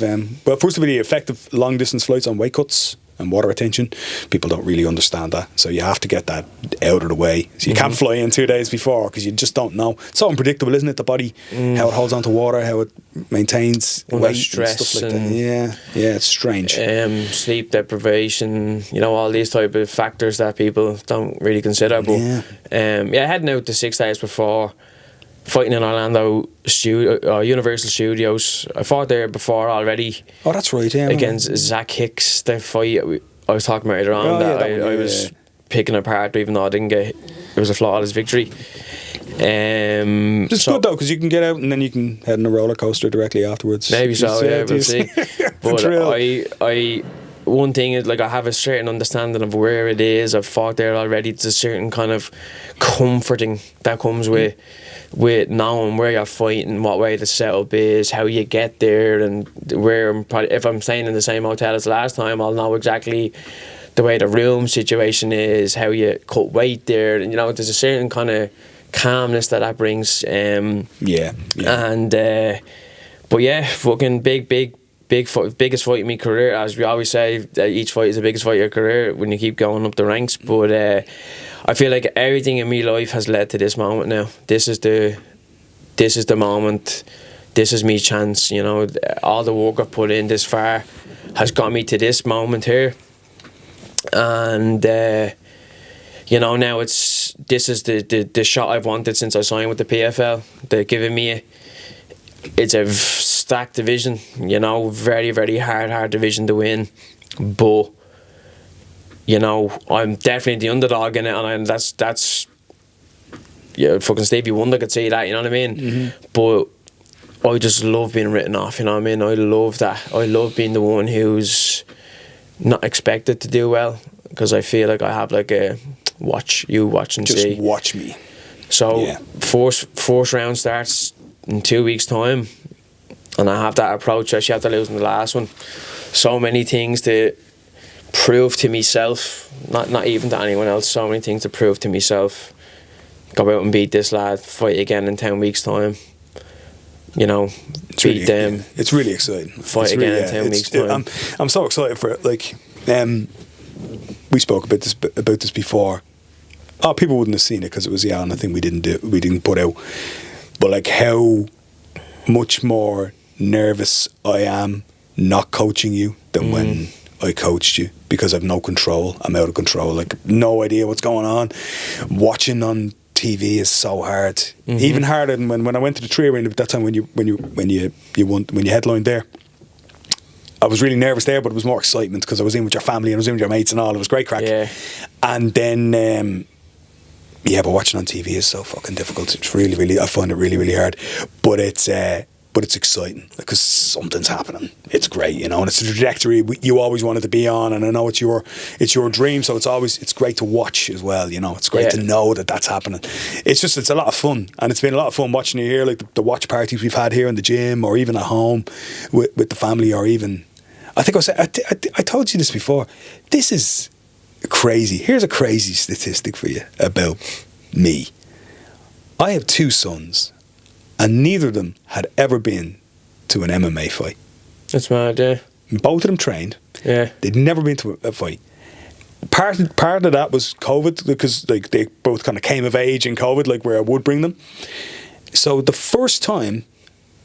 first of all, the effect of long distance flights on weight cuts and water retention. People don't really understand that, so you have to get that out of the way. So you can't fly in 2 days before because you just don't know. It's so unpredictable, isn't it? The body, how it holds on to water, how it maintains weight, stress and stuff like that. Yeah, it's strange. Sleep deprivation, you know, all these type of factors that people don't really consider. But heading out to 6 days before, fighting in Orlando Universal Studios. I fought there before already. Oh, that's right, yeah. Against Zach Hicks, the fight I was talking about earlier on, I was picking apart, even though I didn't get. It was a flawless victory. It's good though, because you can get out and then you can head on a roller coaster directly afterwards. Maybe so, we'll see. But I one thing is, like, I have a certain understanding of where it is. I've fought there already. There's a certain kind of comforting that comes with knowing where you're fighting, what way the setup is, how you get there, and where if I'm staying in the same hotel as last time, I'll know exactly the way the room situation is, how you cut weight there, and, you know, there's a certain kind of calmness that brings. And but yeah, fucking biggest fight in my career. As we always say, each fight is the biggest fight of your career when you keep going up the ranks. But I feel like everything in my life has led to this moment now. This is the moment. This is me chance. You know, all the work I've put in this far has got me to this moment here. And you know, now this is the shot I've wanted since I signed with the PFL. They're giving me it's a stacked division, you know, very, very hard division to win, but, you know, I'm definitely the underdog in it, and that's yeah, fucking Stevie Wonder could say that, you know what I mean? But I just love being written off, you know what I mean? I love that. I love being the one who's not expected to do well, because I feel like I have like a watch and Just see. watch me. So first round starts in 2 weeks' time, and I have that approach, especially after losing the last one. So many things to prove to myself, not even to anyone else, so many things to prove to myself. Go out and beat this lad, fight again in 10 weeks' time. You know, It's beat really, them. It's really exciting. Fight It's again really, in 10 weeks' time. I'm so excited for it. Like, we spoke about this before. Oh, people wouldn't have seen it because it was the only thing we didn't put out. But like how much more nervous I am not coaching you than when I coached you, because I've no control. I'm out of control. Like, no idea what's going on. Watching on TV is so hard. Even harder than when I went to the Tree Arena at that time when you headlined there. I was really nervous there, but it was more excitement because I was in with your family and I was in with your mates and all. It was great crack. Yeah. And then but watching on TV is so fucking difficult. It's really, really, I find it really, really hard. But it's exciting because something's happening. It's great, you know, and it's a trajectory you always wanted to be on. And I know it's your dream, so it's great to watch as well. You know, it's great to know that that's happening. It's a lot of fun, and it's been a lot of fun watching you here, like the watch parties we've had here in the gym, or even at home with the family, or even. I think I told you this before. This is crazy. Here's a crazy statistic for you about me. I have 2 sons, and neither of them had ever been to an MMA fight. That's mad, yeah. Both of them trained. Yeah. They'd never been to a fight. Part of that was COVID, because like they both kind of came of age in COVID, like where I would bring them. So the first time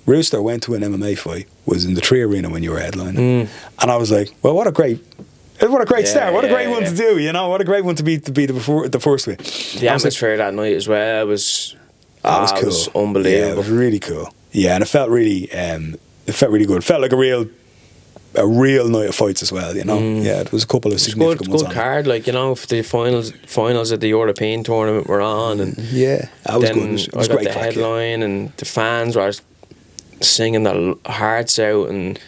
Rooster went to an MMA fight was in the Tree Arena when you were headlining. And I was like, well, what a great start. What a great one to do, you know? What a great one to be the first with. The atmosphere that night as well was cool. It was unbelievable. Yeah, it was really cool. Yeah, and it felt really good. It felt like a real night of fights as well, you know? Yeah, there was a couple of significant ones. Good card, like, you know, the finals of the European tournament were on, and that was good. It was I got great the headline, and the fans were singing their hearts out, and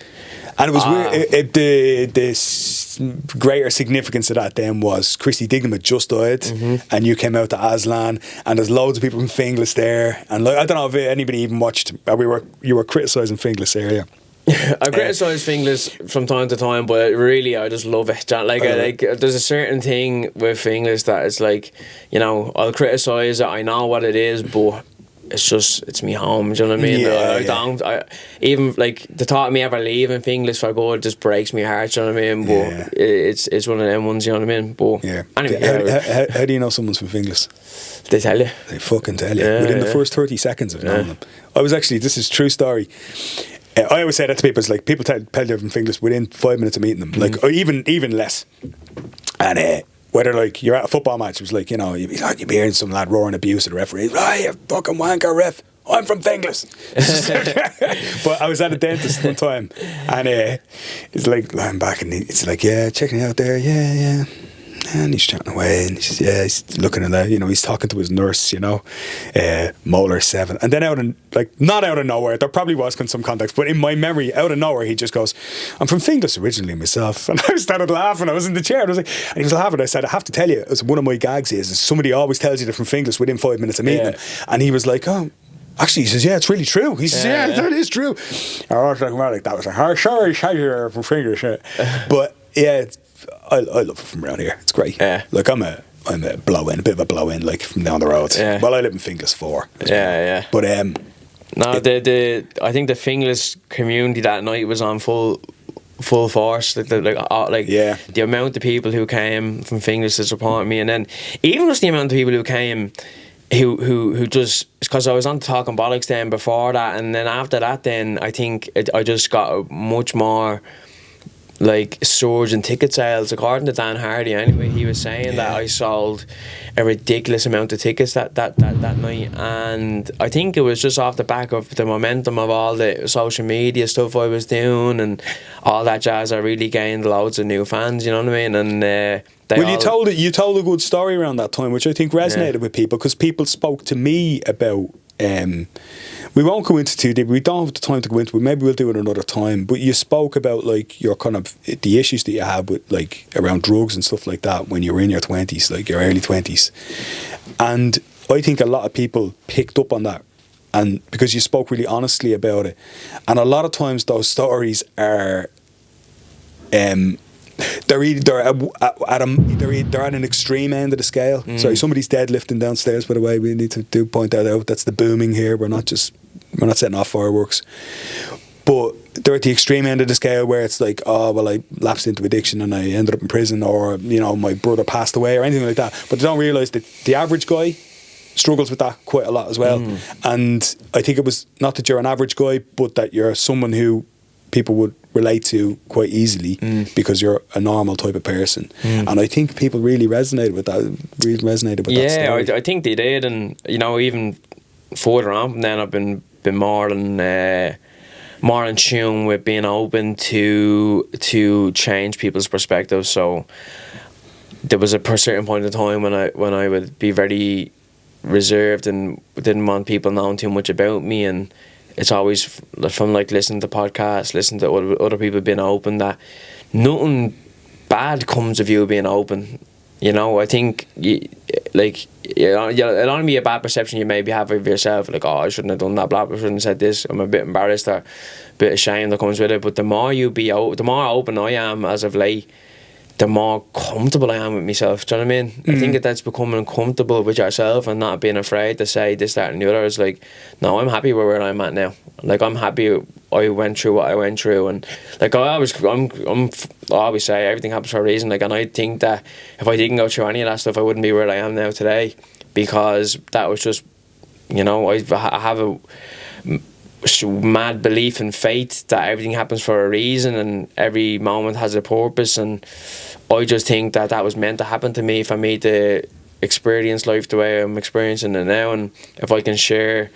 it was weird. The greater significance of that then was Christy Dignam had just died, and you came out to Aslan, and there's loads of people from Finglas there, and like, I don't know if anybody even watched. You were criticising Finglas there, yeah. I criticise Finglas from time to time, but really I just love it. Like there's a certain thing with Finglas that it's like, you know, I'll criticise it, I know what it is, but it's me home, do you know what I mean? I even like the thought of me ever leaving Finglas for good just breaks me heart, do you know what I mean? But it's one of them ones, you know what I mean? But anyway, how do you know someone's from Finglas? They tell you. They fucking tell you within the first 30 seconds of knowing them. I was actually, this is a true story. I always say that to people. It's like people tell you from Finglas within 5 minutes of meeting them, like, or even less. And whether like you're at a football match, it was like, you know, you'd be hearing some lad roaring abuse at the referee. Right, you fucking wanker ref. I'm from Finglas. But I was at a dentist one time, and he's like lying back, and it's like, yeah, checking you out there, yeah. And he's chatting away, and he says, yeah, he's looking at that, you know, he's talking to his nurse, you know, molar 7. And then not out of nowhere, there probably was some context, but in my memory, out of nowhere, he just goes, I'm from Finglas originally myself. And I started laughing. I was in the chair, and he was laughing. I said, I have to tell you, as one of my gags is somebody always tells you they're from Finglas within 5 minutes of meeting them. And he was like, oh, actually, he says, yeah, it's really true. He says, yeah, that is true. And I was like, that was like, oh, sorry, you're from Finglas. But yeah, I love it from around here. It's great. Yeah. Like I'm a blow-in, a bit of a blow-in, like from down the road. Yeah. Well, I live in Finglas 4. Yeah. But no, I think the Finglas community that night was on full force. The amount of people who came from Finglas to support me, and then even just the amount of people who came who just, because I was on Talking Bollocks then before that, and then after that, then I think I just got a much more like surge in ticket sales, according to Dan Hardy anyway. He was saying that I sold a ridiculous amount of tickets that night, and I think it was just off the back of the momentum of all the social media stuff I was doing and all that jazz. I really gained loads of new fans, you know what I mean? And you told a good story around that time, which I think resonated with people, because people spoke to me about we won't go into too deep, we don't have the time to go into it, maybe we'll do it another time, but you spoke about like your kind of the issues that you had with like around drugs and stuff like that when you were in your 20s, like your early 20s, and I think a lot of people picked up on that, and because you spoke really honestly about it, and a lot of times those stories are they're at an extreme end of the scale. Sorry, somebody's deadlifting downstairs, by the way. We need to point that out. That's the booming here. We're not setting off fireworks. But they're at the extreme end of the scale where it's like, oh, well, I lapsed into addiction and I ended up in prison, or, you know, my brother passed away, or anything like that. But they don't realise that the average guy struggles with that quite a lot as well. And I think it was not that you're an average guy, but that you're someone who people would relate to quite easily because you're a normal type of person. And I think people really resonated with that. That story. I think they did. And, you know, even further on from then, I've been more in tune with being open to change people's perspectives. So there was a certain point in time when I would be very reserved and didn't want people knowing too much about me, and it's always from like listening to podcasts, listening to other people being open, that nothing bad comes of you being open. You know, I think it'll only be a bad perception you maybe have of yourself, like, oh, I shouldn't have done that, blah, I shouldn't have said this, I'm a bit embarrassed, or a bit of shame that comes with it. But the more the more open I am as of late, the more comfortable I am with myself. Do you know what I mean? I think that's becoming comfortable with yourself and not being afraid to say this, that and the other. It's like, no, I'm happy with where I'm at now. Like, I'm happy I went through what I went through, and like I always say everything happens for a reason. Like, and I think that if I didn't go through any of that stuff, I wouldn't be where I am now today, because that was just, you know, I have a mad belief and faith that everything happens for a reason and every moment has a purpose, and I just think that was meant to happen to me for me to experience life the way I'm experiencing it now. And if I can share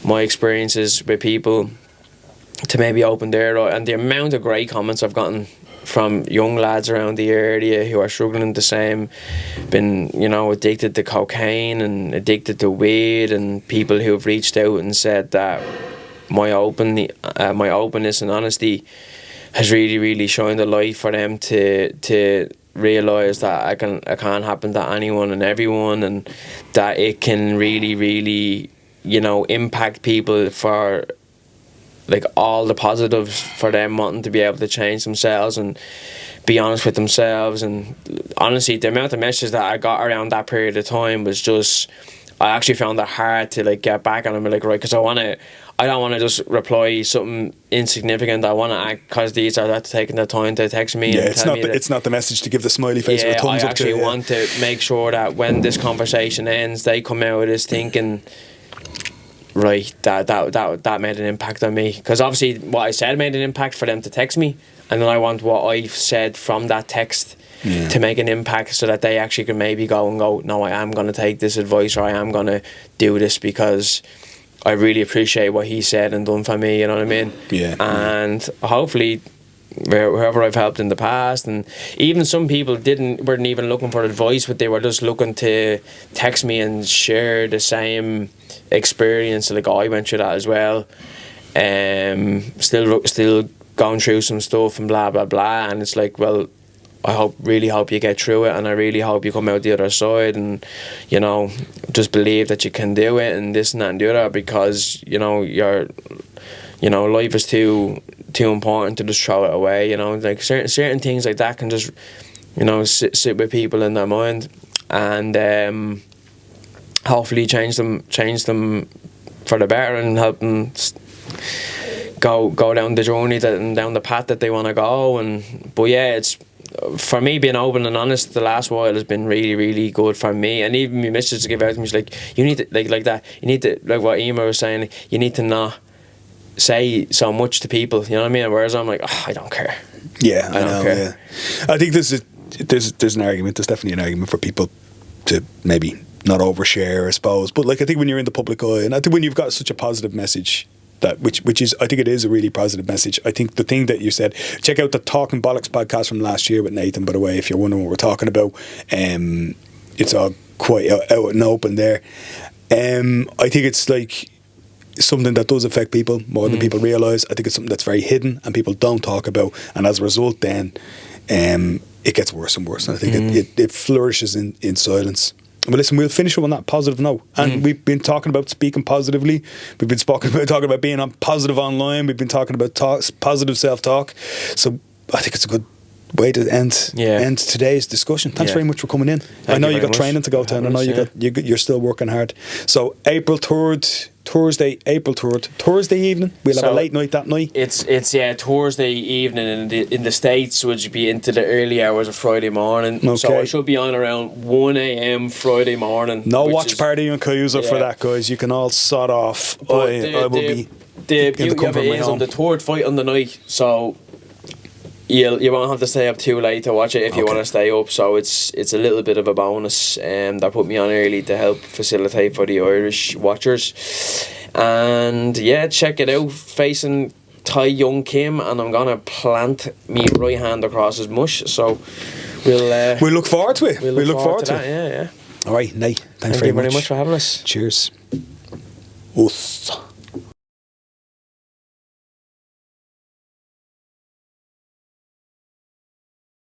my experiences with people to maybe open their eyes, and the amount of great comments I've gotten from young lads around the area who are struggling the same, been, you know, addicted to cocaine and addicted to weed, and people who have reached out and said that my openness and honesty has really, really shined a light for them to realise that it can happen to anyone and everyone, and that it can really, really, you know, impact people for like all the positives for them wanting to be able to change themselves and be honest with themselves. And honestly, the amount of messages that I got around that period of time was just, I actually found it hard to like get back on them, like, right, because I don't want to just reply something insignificant. I want to act, because these are that taking the time to text me. Yeah, and it's tell not me it's not the message to give the smiley face or a thumbs I up to. actually want to make sure that when this conversation ends, they come out of this thinking, right, that made an impact on me. Because obviously what I said made an impact for them to text me, and then I want what I said from that text to make an impact, so that they actually can maybe go, no, I am going to take this advice, or I am going to do this because I really appreciate what he said and done for me, you know what I mean? Yeah. And hopefully whoever I've helped in the past, and even some people weren't even looking for advice, but they were just looking to text me and share the same experience, like, oh, I went through that as well, still going through some stuff and blah blah blah. And it's like, well, I really hope you get through it, and I really hope you come out the other side, and, you know, just believe that you can do it, and this and that and the other, because, you know, life is too important to just throw it away. You know, like certain things like that can just, you know, sit with people in their mind, and hopefully change them for the better, and help them go down the journey and down the path that they want to go. But yeah, it's, for me, being open and honest the last while has been really, really good for me. And even my missus to give out to me, she's like, you need to, like that, you need to, like what Emer was saying, you need to not say so much to people, you know what I mean? Whereas I'm like, oh, I don't care. Yeah, I know. Yeah, I think there's an argument. There's definitely an argument for people to maybe not overshare, I suppose. But like, I think when you're in the public eye, and I think when you've got such a positive message, that which is, I think it is a really positive message. I think the thing that you said, check out the Talking Bollocks podcast from last year with Nathan, by the way, if you're wondering what we're talking about. It's all quite out and open there. I think it's like something that does affect people more than people realise. I think it's something that's very hidden and people don't talk about, and as a result then it gets worse and worse, and I think it flourishes in silence. But listen, we'll finish on that positive note. And we've been talking about speaking positively. We've been talking about being positive online. We've been talking about positive self-talk. So I think it's a good way to end today's discussion. Thanks very much for coming in. I know you got training to go to, and I know you're still working hard. So April 3rd, April 3rd, Thursday evening. We'll have a late night that night. It's Thursday evening in the States, which would be into the early hours of Friday morning. Okay. So I should be on around 1 a.m. Friday morning. No watch party on Kyuzo for that, guys. You can all sod off. I will be the beauty of it is on the third fight on the night, so you won't have to stay up too late to watch it if you want to stay up. So it's a little bit of a bonus. That put me on early to help facilitate for the Irish watchers. And yeah, check it out. Facing Tai Young Kim, and I'm gonna plant me right hand across his mush. So we'll look forward to it. We'll look forward to that. it. Yeah. All right, Nate. Thank you very much for having us. Cheers. Us.